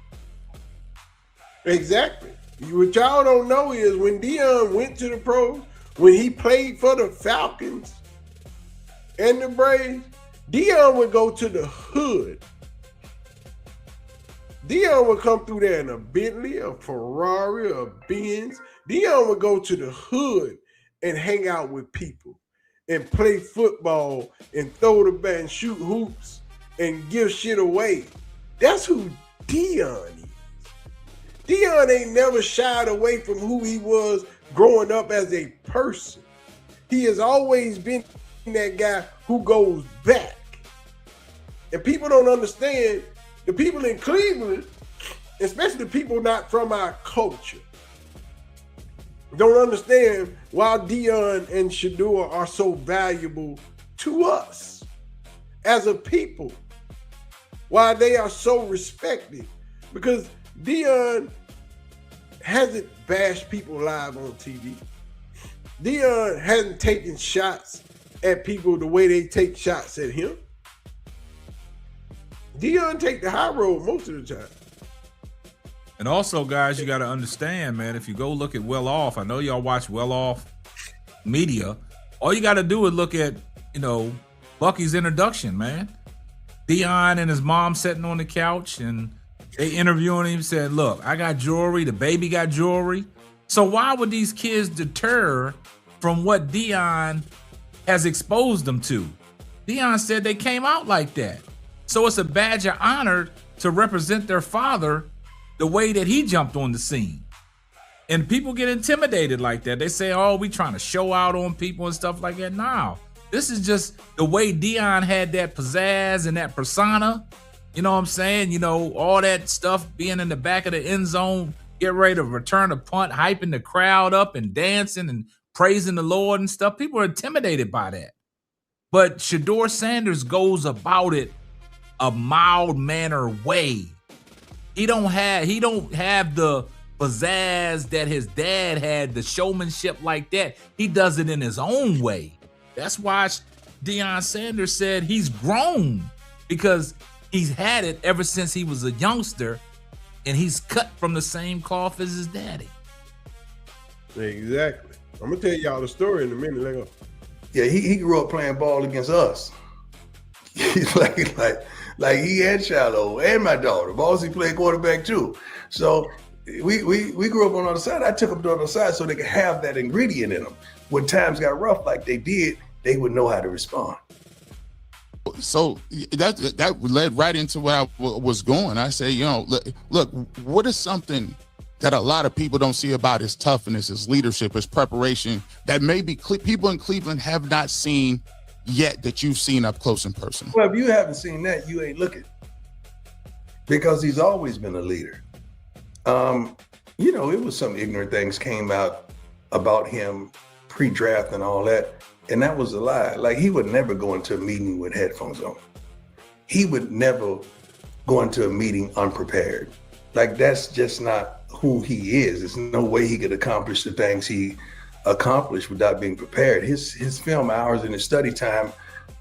Exactly. What y'all don't know is when Deion went to the pros, when he played for the Falcons and the Braves, Deion would go to the hood. Deion would come through there in a Bentley, a Ferrari, a Benz. Deion would go to the hood and hang out with people and play football and throw the bat and shoot hoops and give shit away. That's who Deion is. Deion ain't never shied away from who he was growing up as a person. He has always been that guy who goes back. And people don't understand, the people in Cleveland, especially the people not from our culture, don't understand why Deion and Shedeur are so valuable to us as a people. Why they are so respected. Because Deion hasn't bashed people live on TV. Deion hasn't taken shots at people the way they take shots at him. Deion take the high road most of the time. And also, guys, you got to understand, man, if you go look at Well Off, I know y'all watch Well Off media. All you got to do is look at, you know, Bucky's introduction, man. Deion and his mom sitting on the couch and they interviewing him, said, look, I got jewelry. The baby got jewelry. So why would these kids deter from what Deion has exposed them to? Deion said they came out like that. So it's a badge of honor to represent their father the way that he jumped on the scene. And people get intimidated like that. They say, oh, we trying to show out on people and stuff like that. No, this is just the way Deion had that pizzazz and that persona. You know what I'm saying? You know, all that stuff being in the back of the end zone, get ready to return a punt, hyping the crowd up and dancing and praising the Lord and stuff. People are intimidated by that. But Shedeur Sanders goes about it a mild-mannered way. He don't have the pizzazz that his dad had, the showmanship like that. He does it in his own way. That's why Deion Sanders said he's grown, because he's had it ever since he was a youngster, and he's cut from the same cloth as his daddy. Exactly. I'm gonna tell y'all the story in a minute. Let go. Yeah, he grew up playing ball against us. He's like he had Shiloh and my daughter. Ballsy played quarterback too. So we grew up on the other side. I took them to the other side so they could have that ingredient in them. When times got rough like they did, they would know how to respond. So that led right into where I was going. I say, you know, look, what is something that a lot of people don't see about his toughness, his leadership, his preparation, that maybe people in Cleveland have not seen yet that you've seen up close and personal? Well, if you haven't seen that, you ain't looking, because he's always been a leader. You know, it was some ignorant things came out about him pre-draft and all that, and that was a lie. Like, he would never go into a meeting with headphones on. He would never go into a meeting unprepared. Like, that's just not who he is. There's no way he could accomplish the things he accomplished without being prepared. His film hours and his study time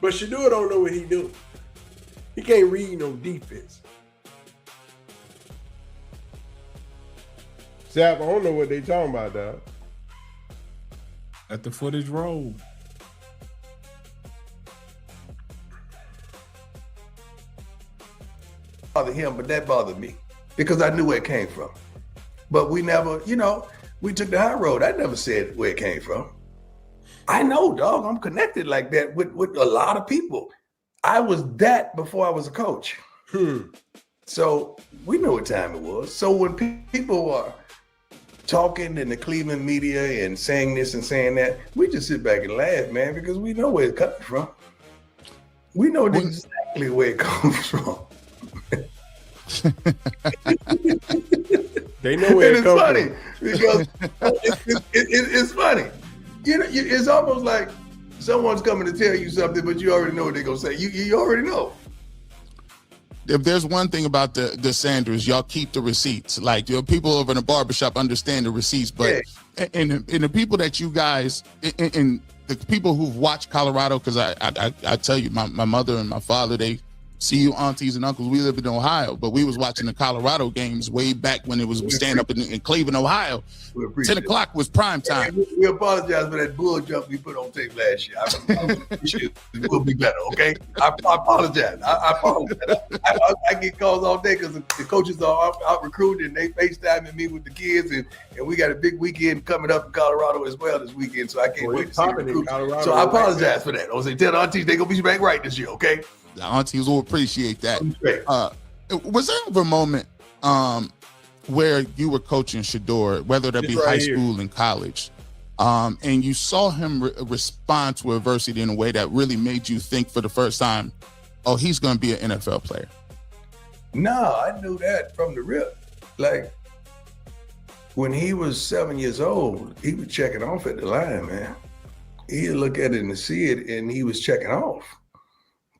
But Shedeur don't know what he doing. He can't read no defense. Zap, I don't know what they talking about, dog. Let the footage roll. Bother him, but that bothered me because I knew where it came from. But we never, we took the high road. I never said where it came from. I know, dog. I'm connected like that with a lot of people. I was that before I was a coach. So we know what time it was. So when people are talking in the Cleveland media and saying this and saying that, we just sit back and laugh, man, because we know where it's coming from. We know exactly where it comes from. They know where it comes funny from. Because it's funny. It's almost like someone's coming to tell you something, but you already know what they're gonna say. You already know. If there's one thing about the Sanders, y'all keep the receipts. Like, people over in the barbershop understand the receipts, but in the people that you guys, in the people who've watched Colorado, because I tell you, my mother and my father, they see you aunties and uncles. We live in Ohio, but we was watching the Colorado games way back when it was stand up in Cleveland, Ohio. 10 o'clock was prime time. We apologize for that bull jump we put on tape last year. It will be better, okay? I apologize. I apologize. I get calls all day because the coaches are out recruiting and they FaceTiming me with the kids, and we got a big weekend coming up in Colorado as well this weekend, so I can't wait to see recruit. So I apologize for that. I was saying, tell the aunties they're going to be back right this year, okay? The aunties will appreciate that. Was there ever a moment where you were coaching Shedeur, whether that be high school and college, and you saw him respond to adversity in a way that really made you think for the first time, oh, he's going to be an NFL player? No, I knew that from the rip. Like, when he was 7 years old, he was checking off at the line, man. He'd look at it and see it, and he was checking off,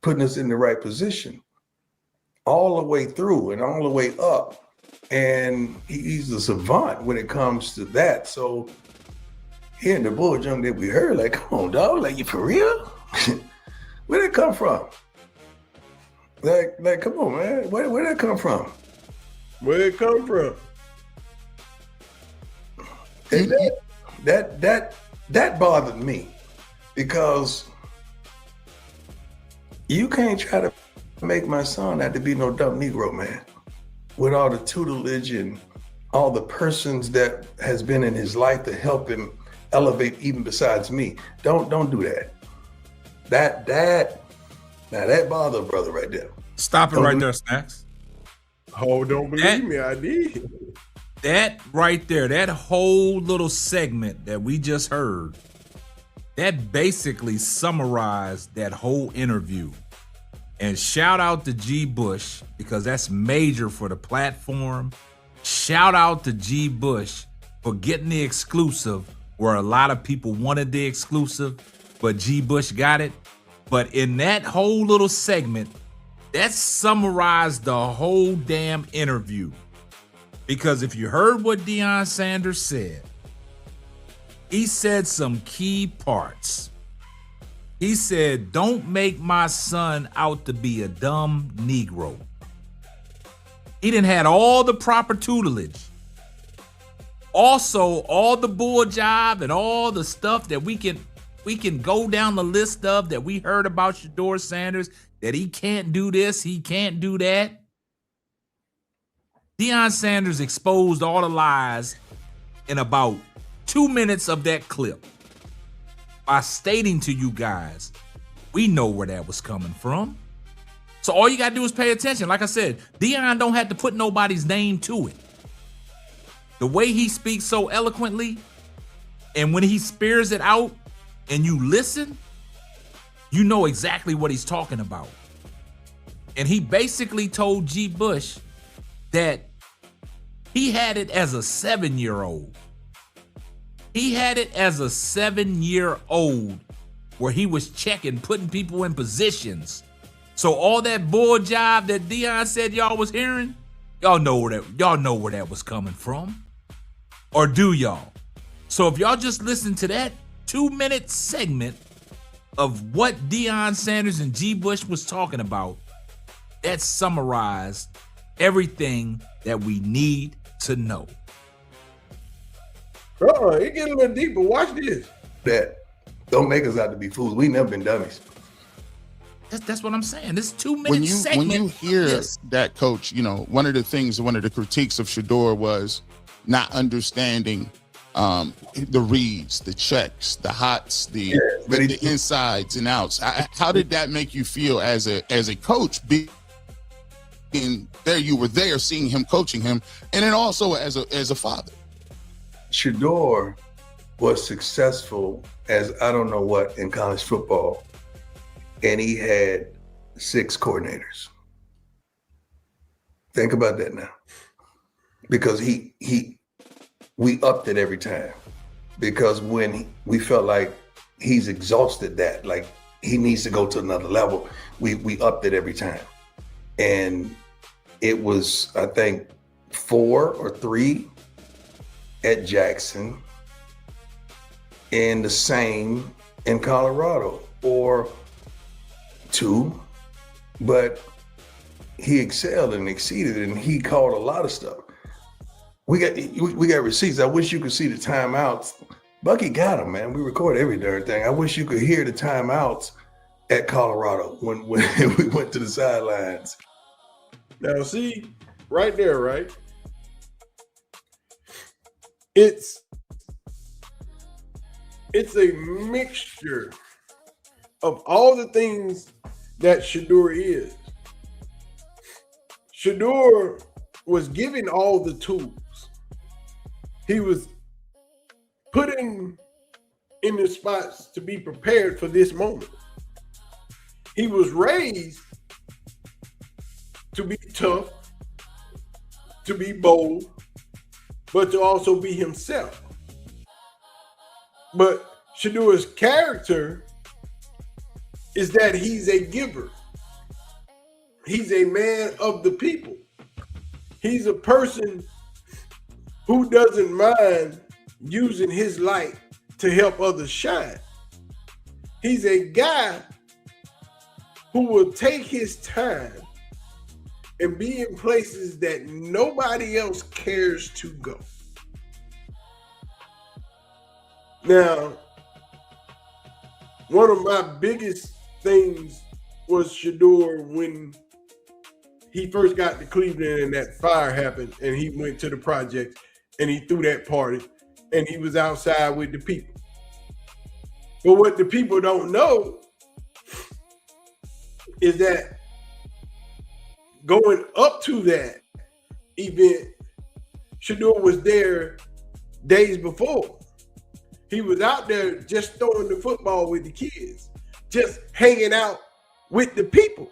putting us in the right position all the way through and all the way up. And he's a savant when it comes to that. So hearing the bull jump that we heard, like, come on, dog, like, you for real? Where'd it come from? Like, come on, man. Where'd it come from? Where'd it come from? And that bothered me because you can't try to make my son not to be no dumb Negro, man, with all the tutelage and all the persons that has been in his life to help him elevate even besides me. Don't do that. That bothered brother right there. Stop it right there, Snacks. Oh, don't believe me, I did. That right there, that whole little segment that we just heard, that basically summarized that whole interview. And shout out to G. Bush, because that's major for the platform. Shout out to G. Bush for getting the exclusive where a lot of people wanted the exclusive, but G. Bush got it. But in that whole little segment, that summarized the whole damn interview. Because if you heard what Deion Sanders said, he said some key parts. He said, don't make my son out to be a dumb Negro. He done had all the proper tutelage. Also, all the bull jive and all the stuff that we can go down the list of that we heard about Shedeur Sanders, that he can't do this, he can't do that. Deion Sanders exposed all the lies in about 2 minutes of that clip by stating to you guys, we know where that was coming from. So all you got to do is pay attention. Like I said, Deion don't have to put nobody's name to it. The way he speaks so eloquently, and when he spears it out and you listen, you know exactly what he's talking about. And he basically told G. Bush that he had it as a 7-year-old. He had it as a 7-year-old where he was checking, putting people in positions. So all that bull jive that Deion said y'all was hearing, y'all know where that was coming from. Or do y'all? So if y'all just listen to that 2-minute segment, of what Deion Sanders and G. Bush was talking about, that summarized everything that we need to know. It gets a little deeper. Watch this. That don't make us out to be fools. We never been dummies. That's what I'm saying. This 2 minute segment. When you hear that, Coach, you know, one of the critiques of Shedeur was not understanding the reads, the checks, the hots, the insides and outs. How did that make you feel as a coach? Being there, you were there, seeing him, coaching him, and then also as a father. Shedeur was successful as I don't know what in college football, and he had 6 coordinators. Think about that now, because we upped it every time, because when we felt like he's exhausted that, like he needs to go to another level, we upped it every time. And it was, I think, 4 or 3 at Jackson, and the same in Colorado, or 2, but he excelled and exceeded, and he called a lot of stuff. We got receipts. I wish you could see the timeouts. Bucky got them, man. We record every darn thing. I wish you could hear the timeouts at Colorado when we went to the sidelines. Now, see, right there, right? It's a mixture of all the things that Shedeur is. Shedeur was given all the tools. He was putting in the spots to be prepared for this moment. He was raised to be tough, to be bold, but to also be himself. But Shedeur's character is that he's a giver. He's a man of the people. He's a person who doesn't mind using his light to help others shine. He's a guy who will take his time and be in places that nobody else cares to go. Now, one of my biggest things was Shedeur when he first got to Cleveland and that fire happened and he went to the project and he threw that party and he was outside with the people. But what the people don't know is that going up to that event, Shedeur was there days before. He was out there just throwing the football with the kids, just hanging out with the people.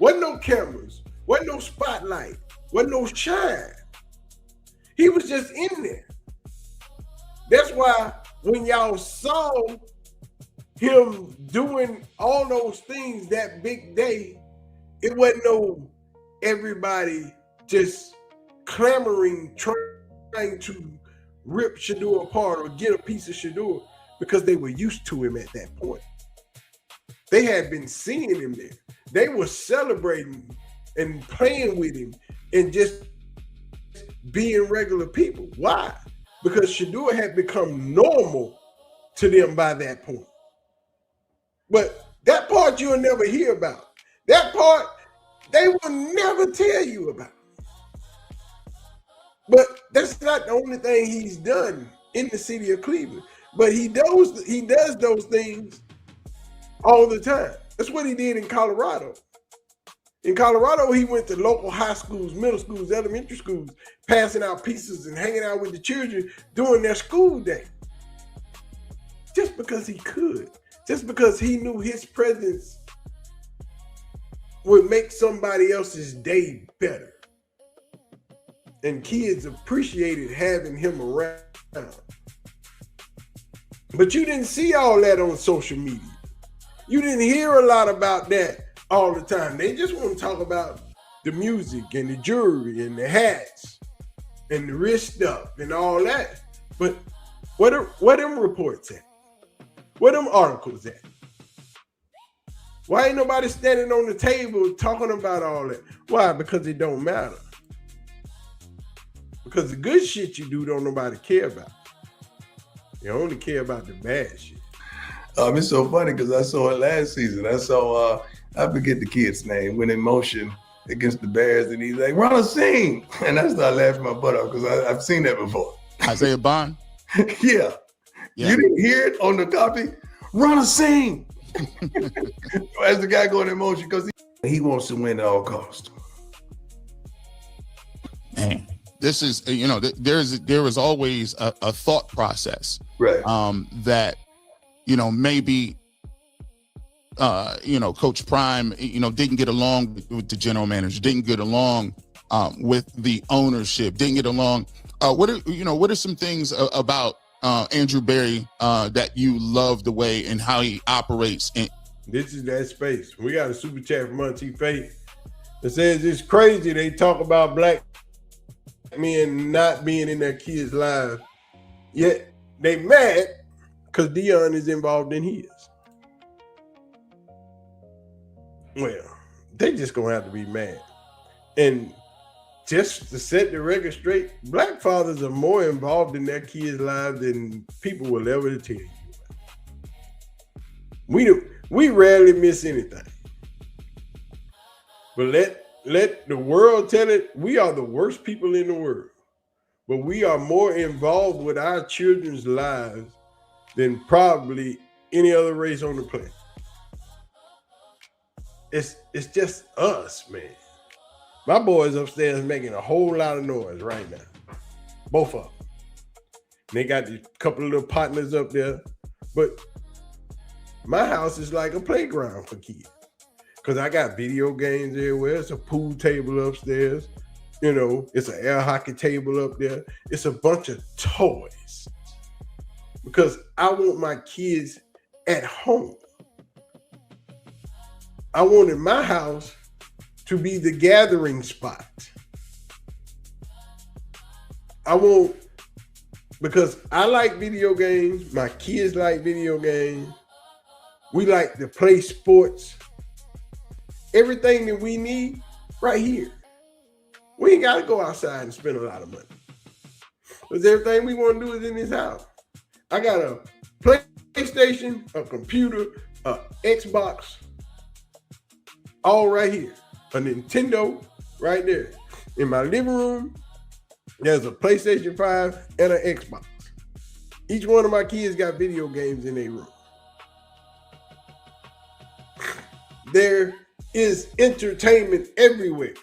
Wasn't no cameras, wasn't no spotlight, wasn't no shine. He was just in there. That's why when y'all saw him doing all those things that big day, it wasn't no everybody just clamoring, trying to rip Shedeur apart or get a piece of Shedeur, because they were used to him at that point. They had been seeing him there. They were celebrating and playing with him and just being regular people. Why? Because Shedeur had become normal to them by that point. But that part you'll never hear about. That part they will never tell you about. But that's not the only thing he's done in the city of Cleveland. But he does those things all the time. That's what he did in Colorado. In Colorado, he went to local high schools, middle schools, elementary schools, passing out pieces and hanging out with the children during their school day. Just because he could. Just because he knew his presence would make somebody else's day better. And kids appreciated having him around. But you didn't see all that on social media. You didn't hear a lot about that all the time. They just want to talk about the music and the jewelry and the hats and the wrist stuff and all that. But where them reports at? Where them articles at? Why ain't nobody standing on the table talking about all that? Why? Because it don't matter. Because the good shit you do don't nobody care about. They only care about the bad shit. It's so funny because I saw it last season. I saw, I forget the kid's name, when in motion against the Bears, and he's like, run a scene. And I started laughing my butt off because I've seen that before. Isaiah Bond? Yeah. You didn't hear it on the copy? Run a scene. As the guy going in motion because he wants to win at all costs. Man, this is, there is always a thought process. Right. That, maybe, Coach Prime, didn't get along with the general manager, didn't get along with the ownership, didn't get along. What are some things about Andrew Berry that you love the way and how he operates? This is that space. We got a super chat from Auntie Faith that says it's crazy they talk about black men not being in their kids' lives, yet they mad because Deion is involved in his. Well, they just gonna have to be mad. And just to set the record straight, black fathers are more involved in their kids' lives than people will ever tell you. We rarely miss anything. But let the world tell it, we are the worst people in the world. But we are more involved with our children's lives than probably any other race on the planet. It's just us, man. My boys upstairs making a whole lot of noise right now. Both of them. They got a couple of little partners up there. But my house is like a playground for kids. Because I got video games everywhere. It's a pool table upstairs. It's an air hockey table up there. It's a bunch of toys. Because I want my kids at home. I wanted my house to be the gathering spot. Because I like video games. My kids like video games. We like to play sports. Everything that we need right here. We ain't got to go outside and spend a lot of money. Because everything we want to do is in this house. I got a PlayStation, a computer, a Xbox, all right here. A Nintendo right there. In my living room, there's a PlayStation 5 and an Xbox. Each one of my kids got video games in their room. There is entertainment everywhere.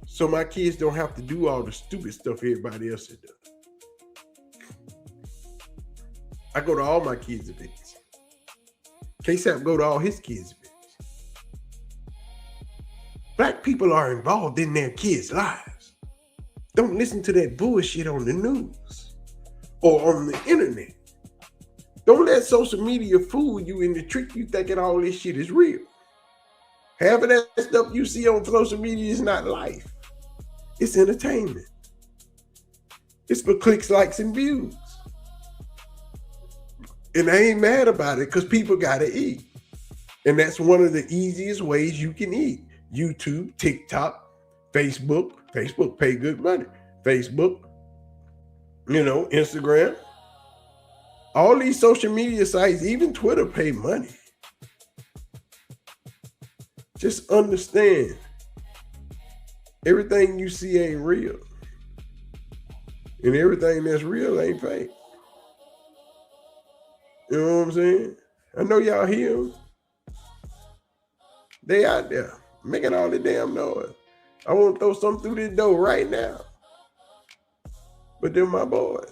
So my kids don't have to do all the stupid stuff everybody else does. I go to all my kids' events. K-Sap go to all his kids' events. Black people are involved in their kids' lives. Don't listen to that bullshit on the news or on the internet. Don't let social media fool you into trick you thinking all this shit is real. Half of that stuff you see on social media is not life. It's entertainment. It's for clicks, likes, and views. And I ain't mad about it because people gotta eat. And that's one of the easiest ways you can eat. YouTube, TikTok, Facebook. Facebook pay good money. Facebook, Instagram. All these social media sites, even Twitter, pay money. Just understand, everything you see ain't real. And everything that's real ain't fake. You know what I'm saying? I know y'all hear them. They out there making all the damn noise. I want to throw something through this door right now. But they're my boys.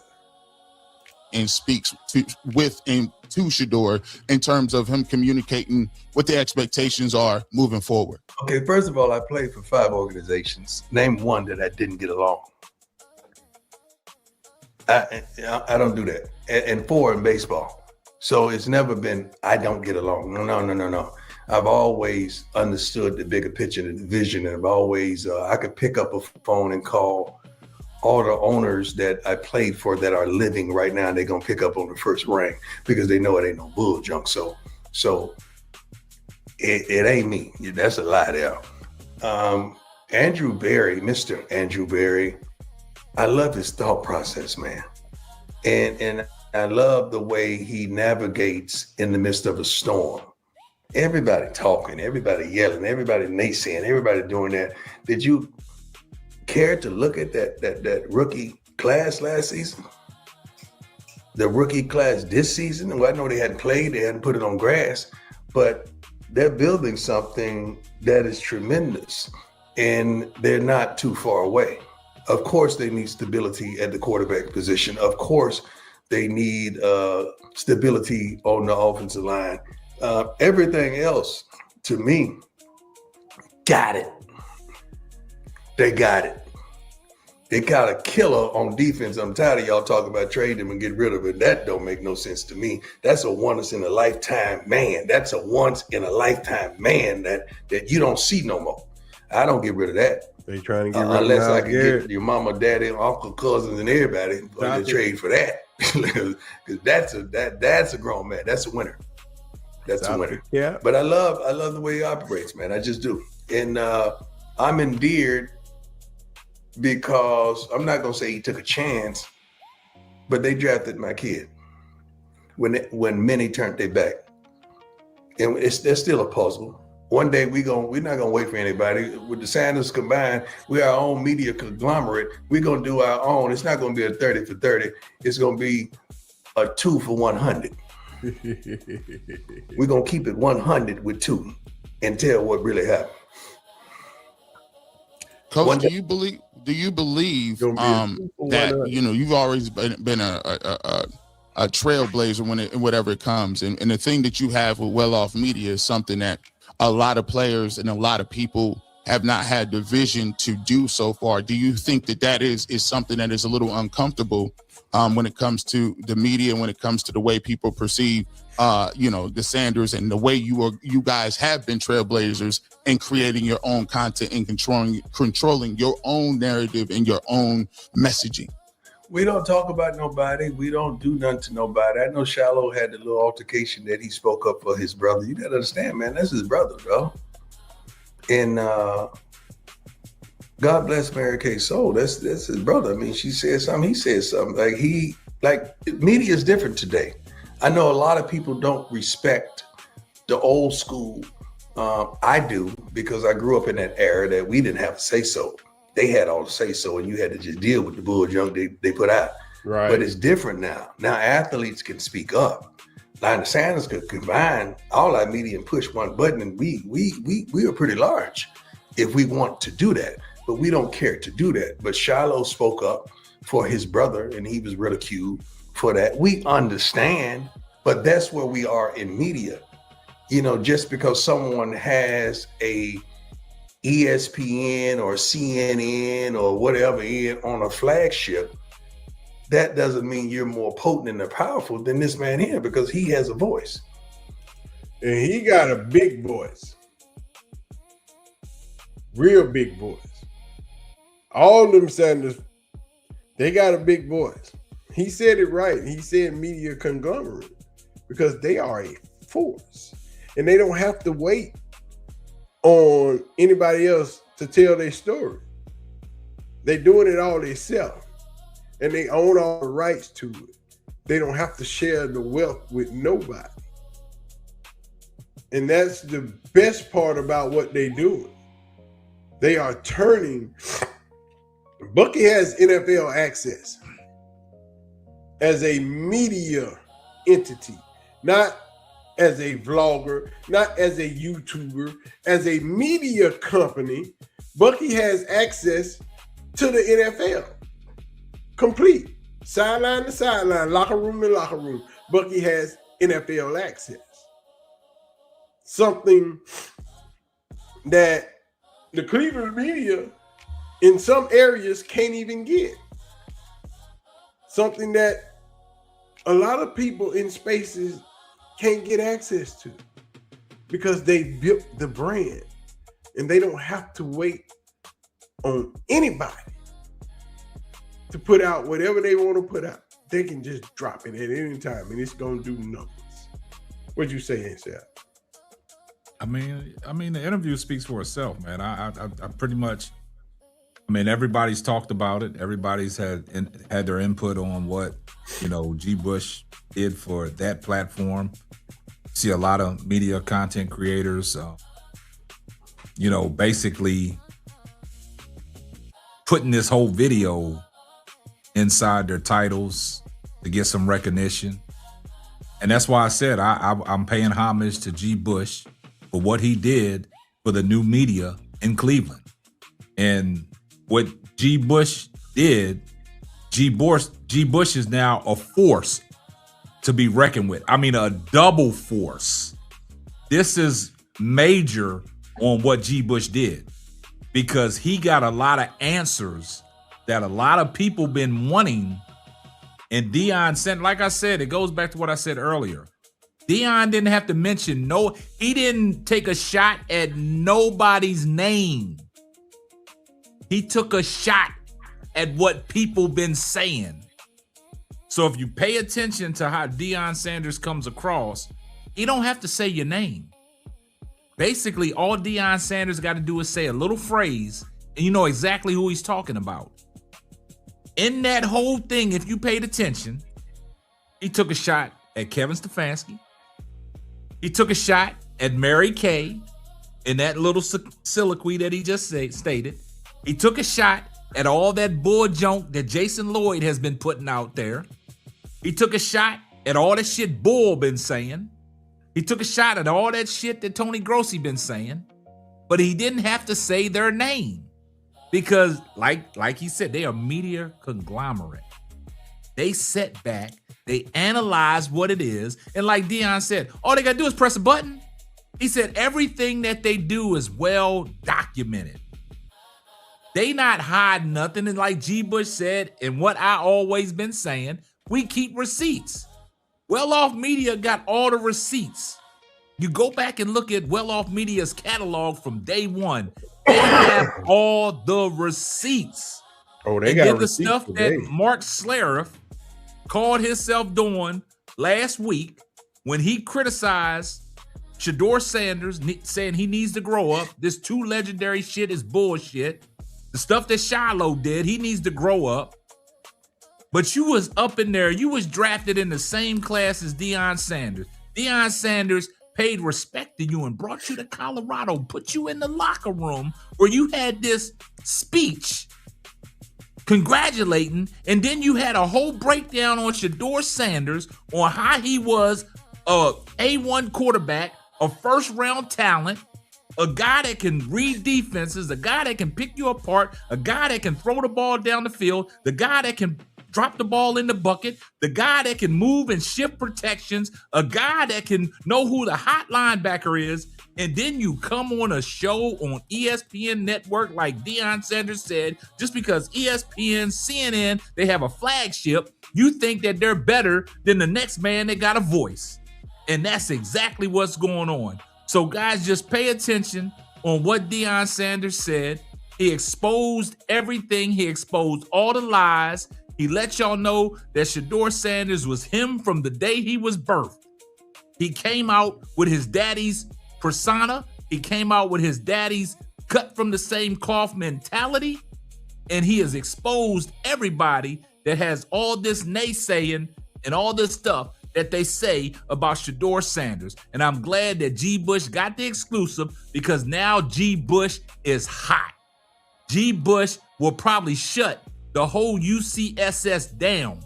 And speaks to Shedeur in terms of him communicating what the expectations are moving forward. Okay, first of all, I played for 5 organizations. Name one that I didn't get along. I don't do that. And 4 in baseball. So it's never been, I don't get along. No. I've always understood the bigger picture, the vision. And I've always, I could pick up a phone and call all the owners that I played for that are living right now. And they're going to pick up on the first ring because they know it ain't no bull junk. So So it ain't me. That's a lie there. Andrew Berry, Mr. Andrew Berry, I love his thought process, man. And I love the way he navigates in the midst of a storm. Everybody talking, everybody yelling, everybody naysaying, everybody doing that. Did you care to look at that rookie class last season? The rookie class this season? Well, I know they hadn't played, they hadn't put it on grass, but they're building something that is tremendous, and they're not too far away. Of course, they need stability at the quarterback position. Of course, they need stability on the offensive line. Everything else, to me, got it. They got it. They got a killer on defense. I'm tired of y'all talking about trading him and get rid of it. That don't make no sense to me. That's a once in a lifetime man. That's a once in a lifetime man that you don't see no more. I don't get rid of that. They trying to get rid unless of I can get your mama, daddy, uncle, cousins, and everybody to trade for that. Because that's a grown man. That's a winner. That's a winner. Yeah. But I love the way he operates, man. I just do. And I'm endeared because I'm not gonna say he took a chance, but they drafted my kid when many turned their back, and there's still a puzzle. One day we're not gonna wait for anybody. With the Sanders combined, we're our own media conglomerate. We're gonna do our own. It's not gonna be a 30 for 30. It's gonna be a 2 for 100. We're gonna keep it 100 with 2 and tell what really happened. Coach, do you believe that you've always been a trailblazer whenever it comes, and the thing that you have with well-off media is something that a lot of players and a lot of people have not had the vision to do so far. Do you think that is something that is a little uncomfortable when it comes to the media, when it comes to the way people perceive the Sanders and the way you guys have been trailblazers and creating your own content and controlling your own narrative and your own messaging? We don't talk about nobody. We don't do nothing to nobody. I know Shiloh had the little altercation that he spoke up for his brother. You gotta understand, man, that's his brother, bro. And God bless Mary Kay Soul. That's his brother. I mean, she said something, he said something. Like media is different today. I know a lot of people don't respect the old school. I do, because I grew up in that era that we didn't have a say-so. They had all the say-so, and you had to just deal with the bull junk they put out. Right. But it's different now. Now athletes can speak up. Now the Sanders could combine all our media and push one button, and we are pretty large if we want to do that. But we don't care to do that. But Shiloh spoke up for his brother, and he was ridiculed for that. We understand, but that's where we are in media. Just because someone has a ESPN or CNN or whatever on a flagship, that doesn't mean you're more potent and powerful than this man here, because he has a voice. And he got a big voice. Real big voice. All them Sanders, they got a big voice. He said it right. He said media conglomerate, because they are a force. And they don't have to wait on anybody else to tell their story. They're doing it all themselves, and they own all the rights to it. They don't have to share the wealth with nobody. And that's the best part about what they're doing. They are turning. Bucky has NFL access as a media entity, not as a vlogger, not as a YouTuber, as a media company. Bucky has access to the NFL. Complete. Sideline to sideline, locker room to locker room. Bucky has NFL access. Something that the Cleveland media in some areas can't even get. Something that a lot of people in spaces can't get access to, because they built the brand and they don't have to wait on anybody to put out whatever they want to put out. They can just drop it at any time and it's going to do numbers. What'd you say, Ansel? I mean, the interview speaks for itself, man. I pretty much. I mean, everybody's talked about it. Everybody's had their input on what G. Bush did for that platform. See a lot of media content creators, basically putting this whole video inside their titles to get some recognition. And that's why I said I'm paying homage to G. Bush for what he did for the new media in Cleveland. And what G. Bush did, G. Bush is now a force to be reckoned with. I mean, a double force. This is major on what G. Bush did, because he got a lot of answers that a lot of people been wanting. And Deion said, like I said, it goes back to what I said earlier. Deion didn't have to mention he didn't take a shot at nobody's name. He took a shot at what people been saying. So if you pay attention to how Deion Sanders comes across, he don't have to say your name. Basically, all Deion Sanders got to do is say a little phrase, and you know exactly who he's talking about. In that whole thing, if you paid attention, he took a shot at Kevin Stefanski. He took a shot at Mary Kay in that little soliloquy that he just stated. He took a shot at all that bull junk that Jason Lloyd has been putting out there. He took a shot at all that shit Bull been saying. He took a shot at all that shit that Tony Grossi been saying. But he didn't have to say their name, because like he said, they are media conglomerate. They sit back, they analyze what it is, and like Deion said, all they gotta do is press a button. He said everything that they do is well documented. They not hide nothing. And like G. Bush said, and what I always been saying, we keep receipts. Well Off Media got all the receipts. You go back and look at Well Off Media's catalog from day one. They have all the receipts. Oh, they and got did the receipts stuff today. that Mark Slariff called himself doing last week when he criticized Shedeur Sanders, saying he needs to grow up. This two legendary shit is bullshit. The stuff that Shiloh did, he needs to grow up. But you was up in there. You was drafted in the same class as Deion Sanders. Deion Sanders paid respect to you and brought you to Colorado, put you in the locker room where you had this speech congratulating, and then you had a whole breakdown on Shedeur Sanders on how he was a A1 quarterback, a first-round talent, a guy that can read defenses, a guy that can pick you apart, a guy that can throw the ball down the field, the guy that can drop the ball in the bucket, the guy that can move and shift protections, a guy that can know who the hot linebacker is, and then you come on a show on ESPN Network like Deion Sanders said, just because ESPN, CNN, they have a flagship, you think that they're better than the next man that got a voice. And that's exactly what's going on. So guys, just pay attention on what Deion Sanders said. He exposed everything. He exposed all the lies. He let y'all know that Shedeur Sanders was him from the day he was birthed. He came out with his daddy's persona. He came out with his daddy's cut from the same cloth mentality. And he has exposed everybody that has all this naysaying and all this stuff that they say about Shedeur Sanders. And I'm glad that G. Bush got the exclusive, because now G. Bush is hot. G. Bush will probably shut the whole UCSS down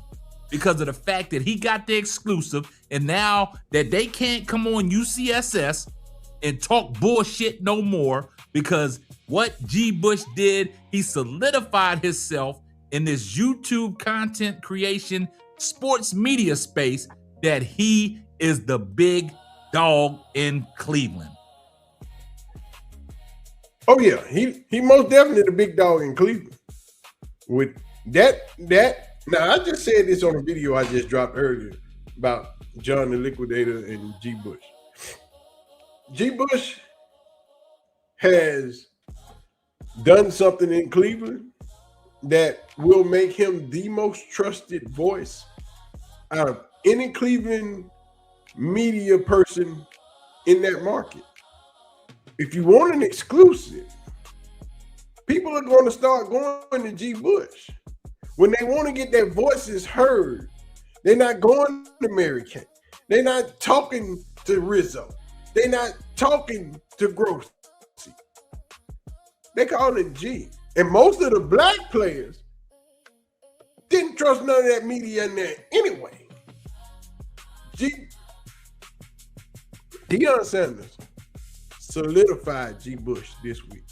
because of the fact that he got the exclusive, and now that they can't come on UCSS and talk bullshit no more, because what G. Bush did, he solidified himself in this YouTube content creation sports media space, that he is the big dog in Cleveland. Oh yeah, he most definitely the big dog in Cleveland. With that now, I just said this on a video I just dropped earlier about John the Liquidator and G. Bush. G. Bush has done something in Cleveland that will make him the most trusted voice out of any Cleveland media person in that market. If you want an exclusive, people are going to start going to G. Bush. When they want to get their voices heard, they're not going to Mary Kay. They're not talking to Rizzo. They're not talking to Gross. They call it G. And most of the black players didn't trust none of that media in there anyway. Deion Sanders solidified G. Bush this week.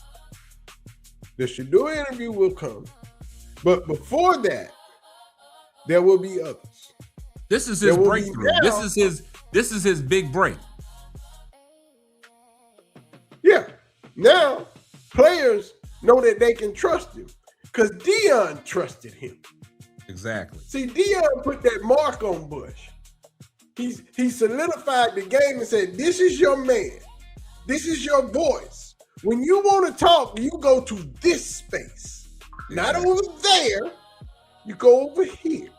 The Shedeur interview will come. But before that, there will be others. This is his breakthrough. This is his big break. Yeah. Now, players know that they can trust him because Deion trusted him. Exactly. See, Deion put that mark on Bush. He solidified the game and said, this is your man. This is your voice. When you want to talk, you go to this space. Not over there. You go over here.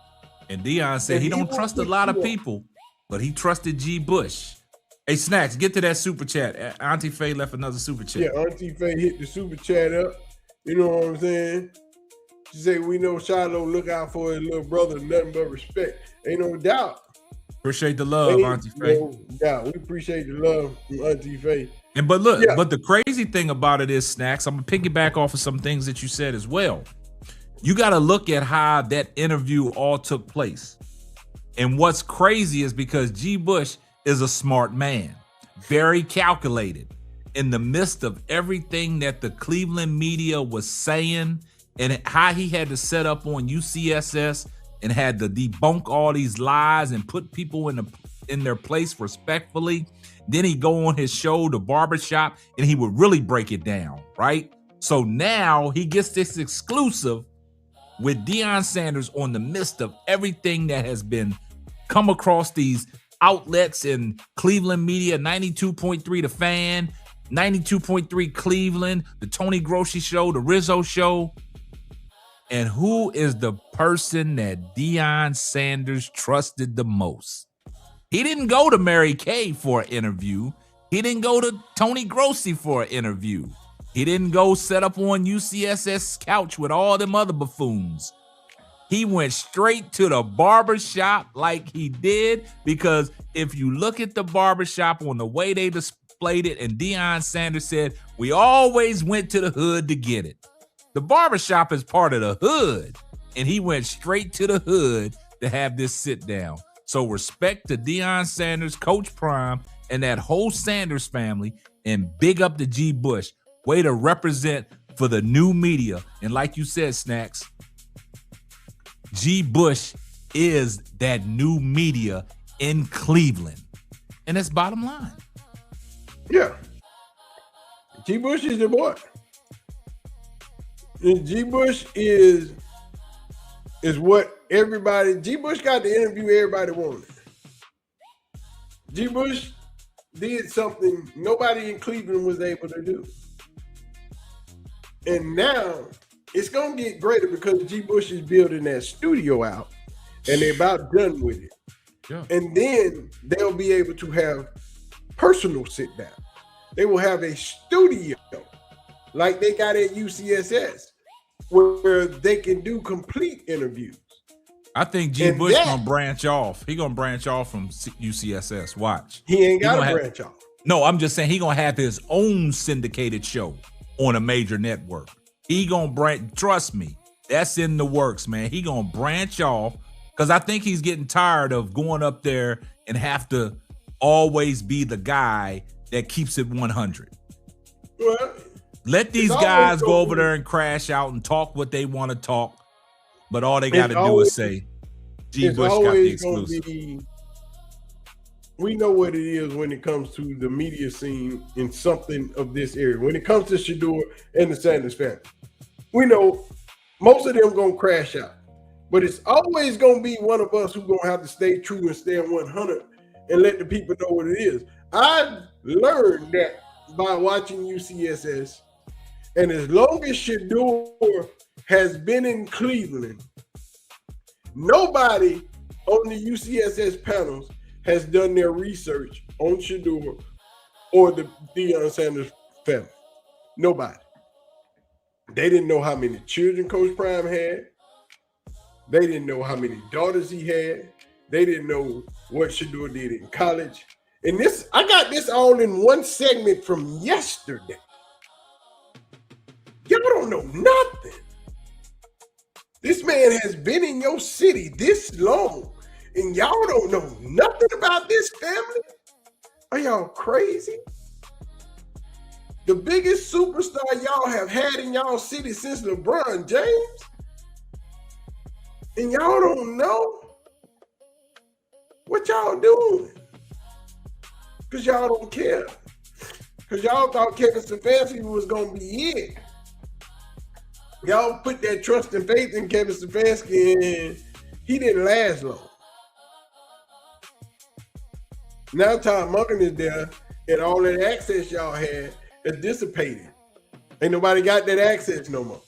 And Deion said he don't trust a lot of people, but he trusted G. Bush. Hey, Snacks, get to that super chat. Auntie Faye left another super chat. Yeah, Auntie Faye hit the super chat up. You know what I'm saying? She said, we know Shiloh look out for his little brother, nothing but respect. Ain't no doubt. Appreciate the love, Auntie Faye. Yeah, we appreciate the love from Auntie Faye. But look, but the crazy thing about it is, Snacks, I'm going to piggyback off of some things that you said as well. You got to look at how that interview all took place. And what's crazy is because G. Bush is a smart man, very calculated. In the midst of everything that the Cleveland media was saying and how he had to set up on UCSS and had to debunk all these lies and put people in their place respectfully. Then he go on his show, The Barbershop, and he would really break it down, right? So now he gets this exclusive with Deion Sanders on the midst of everything that has been come across these outlets in Cleveland media, 92.3 The Fan, 92.3 Cleveland, the Tony Grossi Show, the Rizzo Show. And who is the person that Deion Sanders trusted the most? He didn't go to Mary Kay for an interview. He didn't go to Tony Grossi for an interview. He didn't go set up on UCSS couch with all them other buffoons. He went straight to the barbershop like he did, because if you look at the barbershop on the way they displayed it, and Deion Sanders said, we always went to the hood to get it. The barbershop is part of the hood, and he went straight to the hood to have this sit down. So respect to Deion Sanders, Coach Prime, and that whole Sanders family, and big up to G. Bush. Way to represent for the new media. And like you said, Snacks, G. Bush is that new media in Cleveland. And that's bottom line. Yeah. G. Bush is your boy. And G. Bush is what everybody, G. Bush got the interview everybody wanted. G. Bush did something nobody in Cleveland was able to do. And now it's going to get greater because G. Bush is building that studio out and they're about done with it. Yeah. And then they'll be able to have personal sit down. They will have a studio like they got at UCSS where they can do complete interviews. I think G. Bush going to branch off. He going to branch off from UCSS. Watch. He ain't got to branch off. No, I'm just saying he going to have his own syndicated show on a major network. He gonna branch, trust me, that's in the works, man. He gonna branch off because I think he's getting tired of going up there and have to always be the guy that keeps it 100. Well, let these guys go over there and crash out and talk what they want to talk, but all they got to do is say, G. Bush got the exclusive. We know what it is when it comes to the media scene in something of this area. When it comes to Shedeur and the Sanders family, we know most of them going to crash out. But it's always going to be one of us who's going to have to stay true and stay on 100 and let the people know what it is. I've learned that by watching UCSS, and as long as Shedeur has been in Cleveland, nobody on the UCSS panels has done their research on Shedeur or the Deion Sanders family. Nobody. They didn't know how many children Coach Prime had. They didn't know how many daughters he had. They didn't know what Shedeur did in college. And this, I got this all in one segment from yesterday. Y'all don't know nothing. This man has been in your city this long, and y'all don't know nothing about this family? Are y'all crazy? The biggest superstar y'all have had in y'all city since LeBron James? And y'all don't know? What y'all doing? Because y'all don't care. Because y'all thought Kevin Stefanski was going to be it. Y'all put that trust and faith in Kevin Stefanski, and he didn't last long. Now Tom Munkin is there, and all that access y'all had is dissipated. Ain't nobody got that access no more.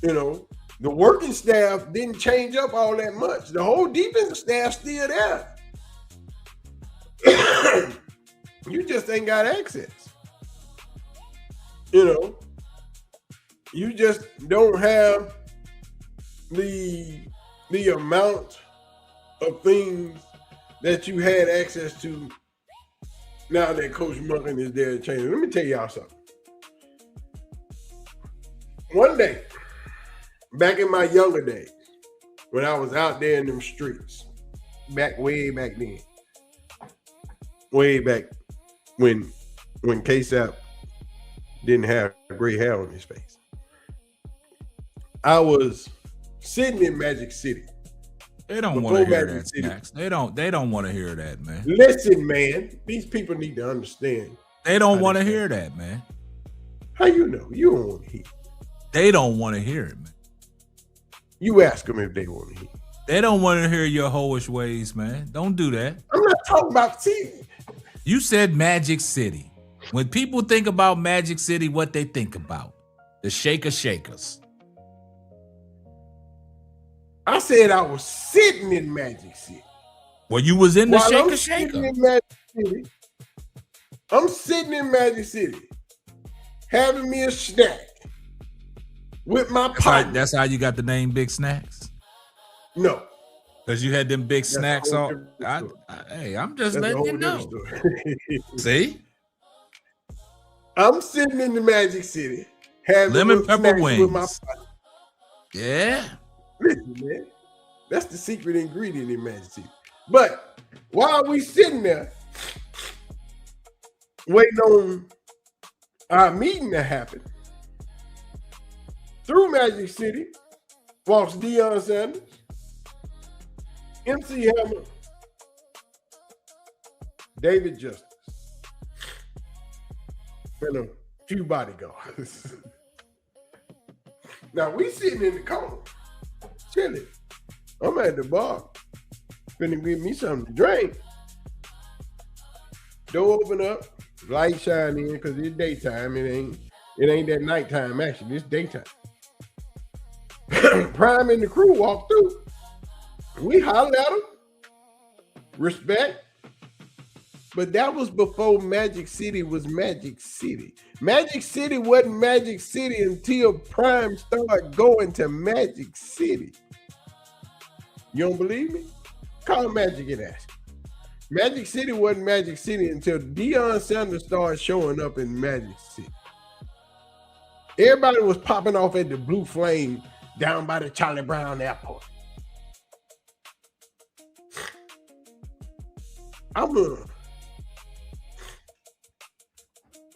You know, the working staff didn't change up all that much. The whole defensive staff still there. You just ain't got access. You know, you just don't have the amount of things that you had access to now that Coach Munkin is there to change. Let me tell y'all something. One day, back in my younger days, when I was out there in them streets, way back then, way back when KSAP didn't have gray hair on his face, I was sitting in Magic City. They don't want to hear that, Snacks. They don't want to hear that, man. Listen, man, these people need to understand. They don't want to hear that, man. How you know? You don't want to hear it. They don't want to hear it, man. You ask them if they want to hear it. They don't want to hear your hoish ways, man. Don't do that. I'm not talking about city. You said Magic City. When people think about Magic City, what they think about? The Shakers. I said I was sitting in Magic City. Well, you was in the Shaker. I'm sitting in Magic City, having me a snack with my partner. That's how you got the name Big Snacks? No. Because you had them big snacks on. Hey, I'm just letting you know. See? I'm sitting in the Magic City, having lemon pepper wings with my partner. Yeah. Listen, man, that's the secret ingredient in Magic City. But while we sitting there waiting on our meeting to happen, through Magic City walks Deion Sanders, MC Hammer, David Justice, and a few bodyguards. Now we sitting in the corner, chilling. I'm at the bar, finna give me something to drink. Door open up, light shine in because it's daytime. It ain't that nighttime action. It's daytime. Prime and the crew walk through. We holler at them. Respect. But that was before Magic City was Magic City. Magic City wasn't Magic City until Prime started going to Magic City. You don't believe me? Call Magic and ask. Magic City wasn't Magic City until Deion Sanders started showing up in Magic City. Everybody was popping off at the Blue Flame down by the Charlie Brown Airport.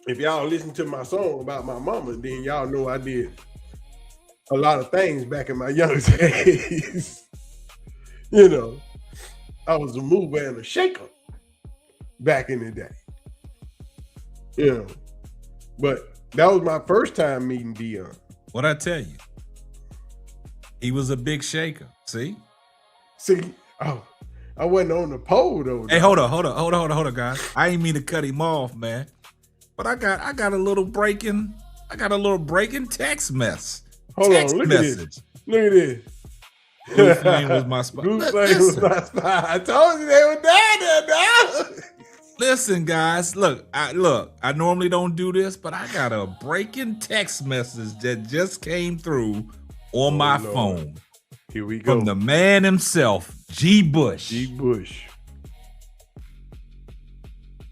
If y'all listen to my song about my mama, then y'all know I did a lot of things back in my younger days. You know, I was a mover and a shaker back in the day. You know, but that was my first time meeting Deion. What'd I tell you? He was a big shaker. See, I wasn't on the pole though. Hey, hold on, guys. I ain't mean to cut him off, man. But I got a little breaking text mess. Hold on, look at this. Blue Flame was my spot. Blue Flame was my spot. I told you they were down there now. Listen, guys. Look. I normally don't do this, but I got a breaking text message that just came through on my Lord. phone Here we go. from the man himself, G. Bush. G. Bush.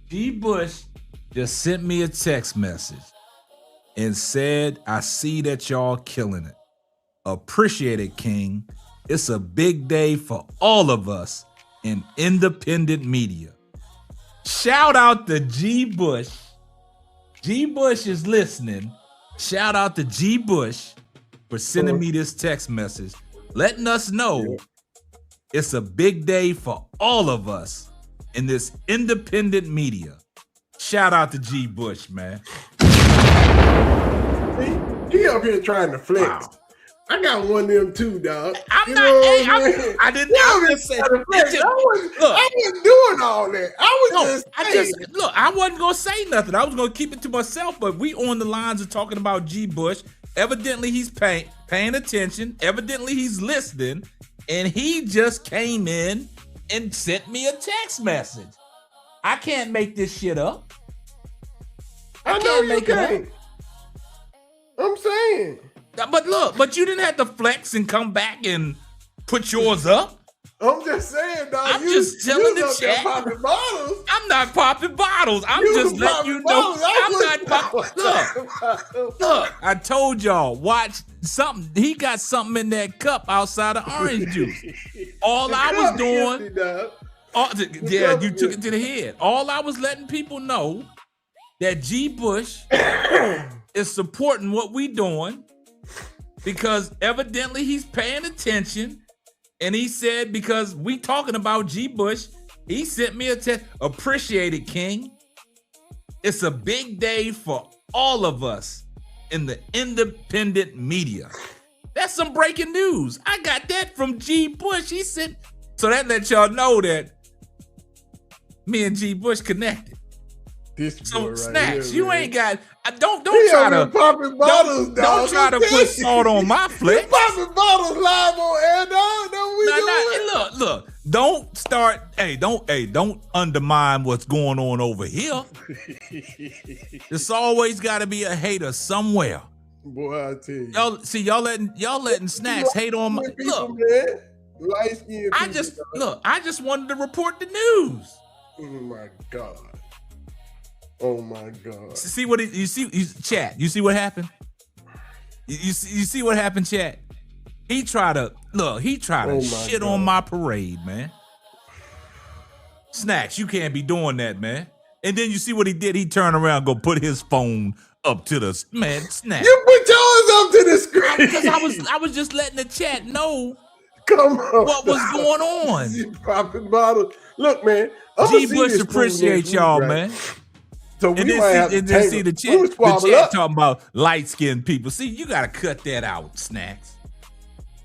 G. Bush just sent me a text message and said, "I see that y'all killing it. Appreciate it, King. It's a big day for all of us in independent media." Shout out to G. Bush. G. Bush is listening. Shout out to G. Bush for sending me this text message, letting us know it's a big day for all of us in this independent media. Shout out to G. Bush, man. He up here trying to flex. Wow. I got one of them too, dog. I'm You not. know Hey, what I'm saying? I didn't. Yeah, I just said. I wasn't doing all that. I wasn't gonna say nothing. I was gonna keep it to myself. But we on the lines of talking about G. Bush. Evidently, he's paying attention. Evidently, he's listening, and he just came in and sent me a text message. I can't make this shit up. I know you can't. I'm saying. But look, you didn't have to flex and come back and put yours up. I'm just saying, dog. I'm just telling the up there chat. popping bottles. I'm not popping bottles. I'm You just was letting popping you know. bottles. I I'm wasn't not popping. Look, I told y'all, watch something. He got something in that cup outside of orange juice. All I was doing, you took it to the head. All I was letting people know that G. Bush is supporting what we doing because evidently he's paying attention. And he said, because we talking about G. Bush, he sent me a text. Appreciate it, King. It's a big day for all of us in the independent media. That's some breaking news. I got that from G. Bush. He said, so that lets y'all know that me and G. Bush connected. This So right Snacks, here, you man. ain't got. Don't He try over to here popping bottles, don't dog. try to put salt on my flex. You popping bottles live on air, dog. Don't we do it? Look. Don't start. Don't undermine what's going on over here. There's always got to be a hater somewhere. Boy, I tell you. Y'all letting Snacks hate on my look. Man. Light-skinned people, I just wanted to report the news. Oh my God. Oh my God. See what you see, chat. You see what happened? You see what happened, chat? He tried to shit on my parade, man. Snacks, you can't be doing that, man. And then you see what he did? He turned around and go put his phone up to the man. Snacks. You put yours up to the screen. Because I was just letting the chat know Come on. what was going on. You popping bottles. Look, man. G. Bush appreciate y'all, man. So we And might have to then take see the it. chat. We The squabble chat up. talking about light-skinned people. See, you gotta cut that out, Snacks.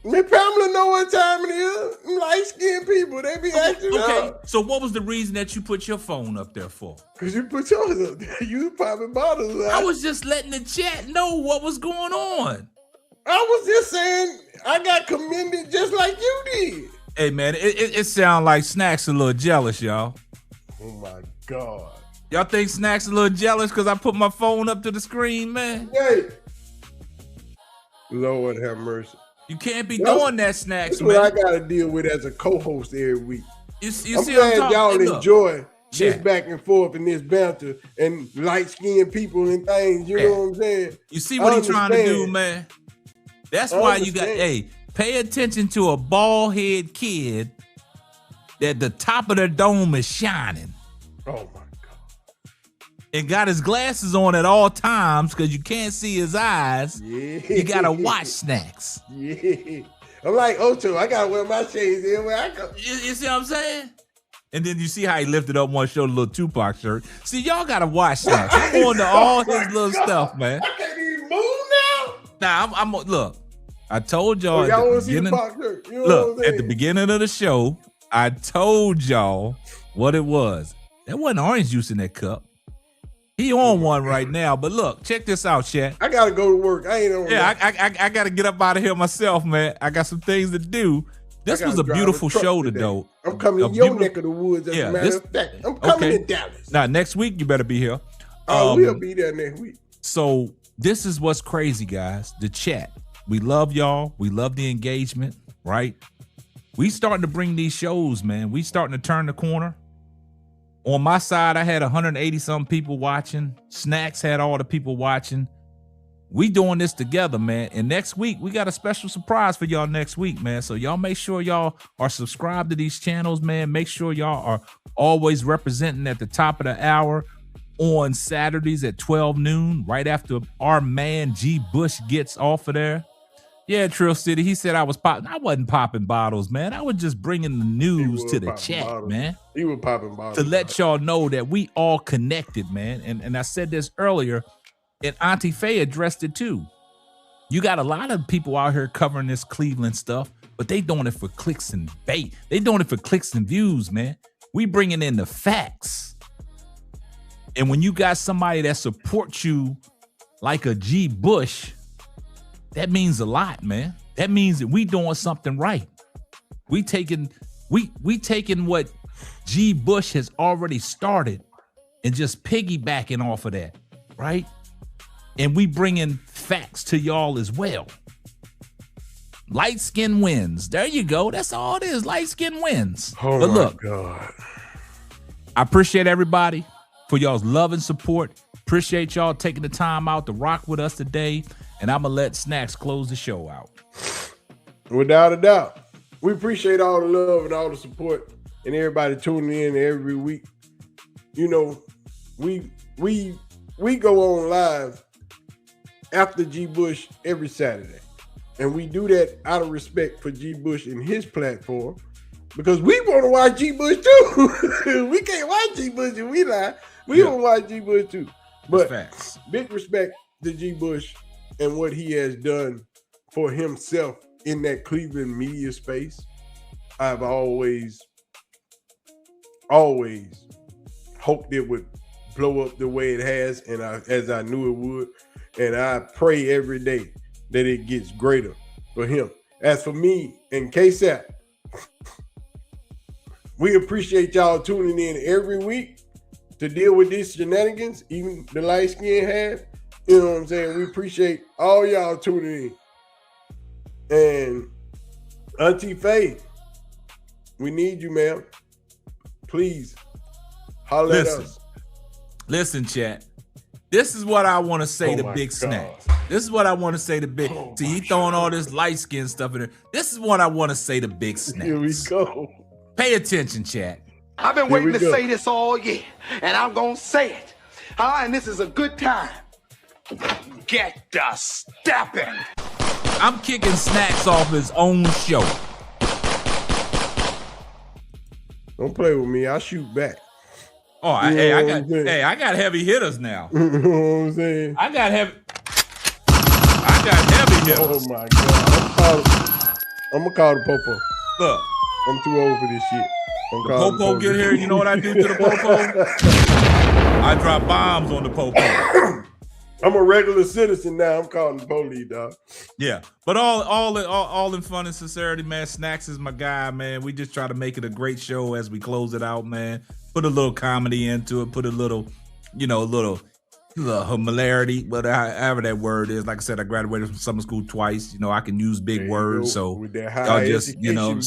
Me Pamela know what time it is. Light-skinned people, they be acting Okay, up. so what was the reason that you put your phone up there for? Because you put yours up there. You popping bottles out. I was just letting the chat know what was going on. I was just saying I got commended just like you did. Hey, man, it sounds like Snacks a little jealous, y'all. Oh, my God. Y'all think Snacks a little jealous because I put my phone up to the screen, man? Hey. Lord have mercy. You can't be doing that, Snacks, That's what I man. got to deal with as a co-host every week. You I'm see what I'm glad talking y'all Hey, look. enjoy this Chat. back and forth and this banter and light-skinned people and things. You know what I'm saying? You see what I he's trying to do, understand. man? That's I why you got, understand. pay attention to a bald head kid that the top of their dome is shining Oh, my God. and got his glasses on at all times because you can't see his eyes. Yeah. You got to watch Snacks. Yeah. I'm like Ocho. I got to wear my shades everywhere I go. You see what I'm saying? And then you see how he lifted up one shoulder, a little Tupac shirt. See, y'all got to watch Snacks. I'm on to all his little stuff, man. I can't even move now. Now, I'm look, I told y'all, Y'all at want the to see the beginning, box shirt? You know what I'm look, at the saying? beginning of the show, I told y'all what it was. There wasn't orange juice in that cup. He on one right now, but look, check this out, chat. I got to go to work. I ain't on Yeah, that. I got to get up out of here myself, man. I got some things to do. This I was gotta a drive beautiful truck show today. today. I'm coming A in your beautiful- neck of the woods. As Yeah, a matter of fact, I'm coming in Dallas. Now next week you better be here. We'll be there next week. So this is what's crazy, guys. The chat. We love y'all. We love the engagement, right? We starting to bring these shows, man. We starting to turn the corner. On my side, I had 180 some people watching. Snacks had all the people watching. We doing this together, man. And next week, we got a special surprise for y'all next week, man. So y'all make sure y'all are subscribed to these channels, man. Make sure y'all are always representing at the top of the hour on Saturdays at 12 noon, right after our man G Bush gets off of there. Yeah, Trill City, he said I was popping. I wasn't popping bottles, man. I was just bringing the news to the chat, man. He was popping bottles. To let y'all know that we all connected, man. And I said this earlier, and Auntie Faye addressed it too. You got a lot of people out here covering this Cleveland stuff, but they doing it for clicks and bait. They doing it for clicks and views, man. We bringing in the facts. And when you got somebody that supports you like a G Bush, that means a lot, man. That means that we doing something right. We taking what G Bush has already started and just piggybacking off of that, right? And we bringing facts to y'all as well. Light skin wins. There you go. That's all it is. Light skin wins. Oh, but my look, God. I appreciate everybody for y'all's love and support. Appreciate y'all taking the time out to rock with us today. And I'm going to let Snacks close the show out. Without a doubt. We appreciate all the love and all the support and everybody tuning in every week. You know, we go on live after G Bush every Saturday. And we do that out of respect for G Bush and his platform because we want to watch G Bush too. We can't watch G Bush if we lie. We want to watch G Bush too. But facts. Big respect to G Bush and what he has done for himself in that Cleveland media space. I've always hoped it would blow up the way it has, and as I knew it would. And I pray every day that it gets greater for him. As for me and KSAP, we appreciate y'all tuning in every week to deal with these shenanigans, even the light skin have. You know what I'm saying? We appreciate all y'all tuning in. And Auntie Faye, we need you, ma'am. Please holler at us. Listen, chat. This is what I want to say to my Big God. Snacks. This is what I want to say to Big. See, he throwing all this light skin stuff in there. This is what I want to say to Big Snacks. Here we go. Pay attention, chat. I've been Here waiting we to go. say this all year, and I'm gonna say it. And this is a good time. Get the stepping. I'm kicking Snacks off his own show. Don't play with me. I shoot back. Oh, You know what I'm saying? I got heavy hitters now. You know what I'm saying? I got heavy hitters. Oh my God. I'm gonna call the popo. Look, I'm too old for this shit. I'm the calling popo the get here. You know what I do to the popo? I drop bombs on the popo. I'm a regular citizen now. I'm calling the police, dog. Yeah, but all in fun and sincerity, man. Snacks is my guy, man. We just try to make it a great show as we close it out, man. Put a little comedy into it. Put a little, little hilarity, however that word is. Like I said, I graduated from summer school twice. I can use big words, so with that y'all high just,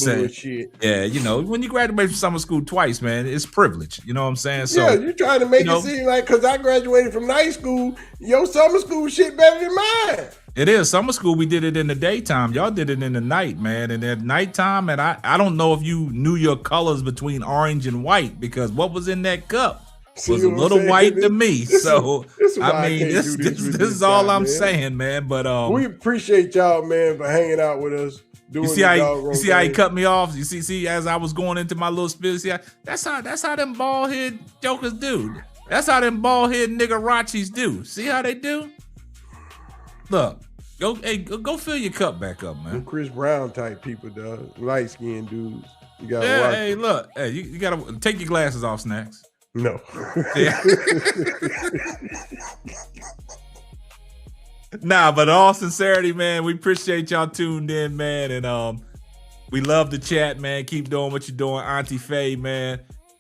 say, bullshit. yeah, when you graduate from summer school twice, man, it's privilege. You know what I'm saying? So yeah, you're trying to make it seem like because I graduated from night school, your summer school shit better than mine. it is summer school. We did it in the daytime. Y'all did it in the night, man. And at nighttime, and I don't know if you knew your colors between orange and white because what was in that cup was a little white to me. So I mean, this is all I'm saying, man. But we appreciate y'all, man, for hanging out with us. you see how he cut me off. You see as I was going into my little spiel. See, that's how them bald head jokers do. That's how them bald head niggerachis do. See how they do? Look, go fill your cup back up, man. Them Chris Brown type people, dog. Light skinned dudes. You gotta Yeah, watch. hey, look, hey, you gotta take your glasses off, Snacks. No. Yeah. Nah, but in all sincerity, man, we appreciate y'all tuned in, man, and We love the chat, man. Keep doing what you're doing. Auntie Faye, man.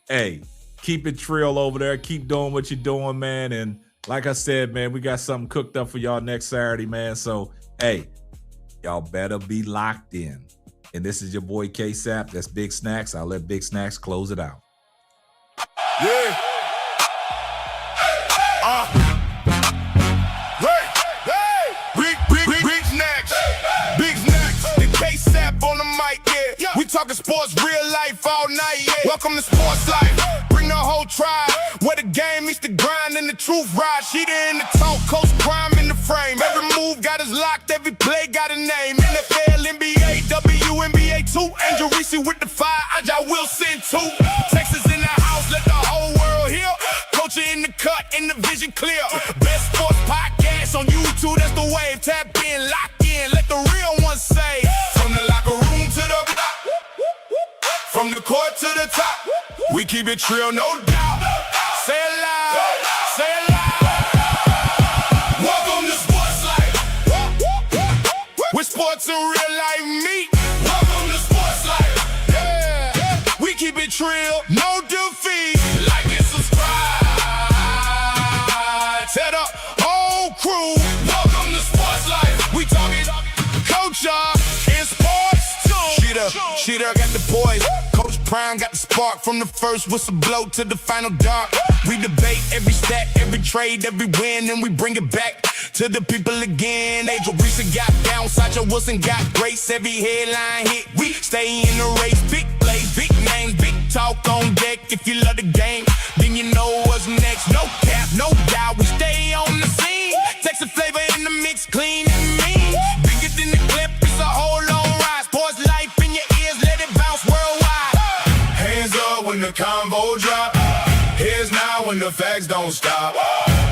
Hey, keep it trill over there. Keep doing what you're doing, man. And like I said, man, we got something cooked up for y'all next Saturday, man. So, hey, y'all better be locked in. And this is your boy K-Sap. That's Big Snacks. I'll let Big Snacks close it out. Yeah. Big Snacks. Big Snacks. The K-Sap on the mic, yeah. We talking sports, real life all night, yeah. Welcome to Sports Life. Bring the whole tribe. Where the game meets the grind and the truth ride. She in the talk, coach crime in the frame. Every move got us locked, every play got a name. NFL, NBA, WNBA 2. Angel Reese with the 5, Ajay Wilson 2. Texas in the house, let the whole world hear. Culture in the cut, and the vision clear. Best sports podcast on YouTube, that's the wave. Tap in, lock in, let the real ones say. From the locker room to the top, from the court to the top, we keep it trill, no doubt. Say it loud, say it loud. Welcome to Sports Life, where sports and real life meet. Welcome to Sports Life, yeah. We keep it trill, no defeat. Like and subscribe. Tell the whole crew. Welcome to Sports Life. We talking culture in sports too. Shedeur got the boys. Coach Prime got the spark from the first whistle blow to the final dark. We debate every stat, every trade, every win, and we bring it back to the people again. Angel Reese got down, Ajay Wilson got grace. Every headline hit, we stay in the race. Big plays, big names, big talk on deck. If you love the game, then you know what's next. No cap, no doubt, we stay on the scene. Texas flavor in the mix, clean and mean. Bigger than the clip, it's a whole long ride. Sports life in your ears, let it bounce worldwide. Hands up when the convo drop. Here's now when the facts don't stop.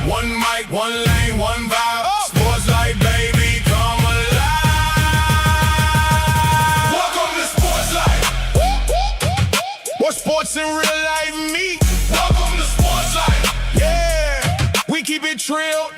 One mic, one lane, one vibe. Sports Life, baby, come alive. Welcome to Sports Life, where sports in real life meet. Welcome to Sports Life, yeah. We keep it trill.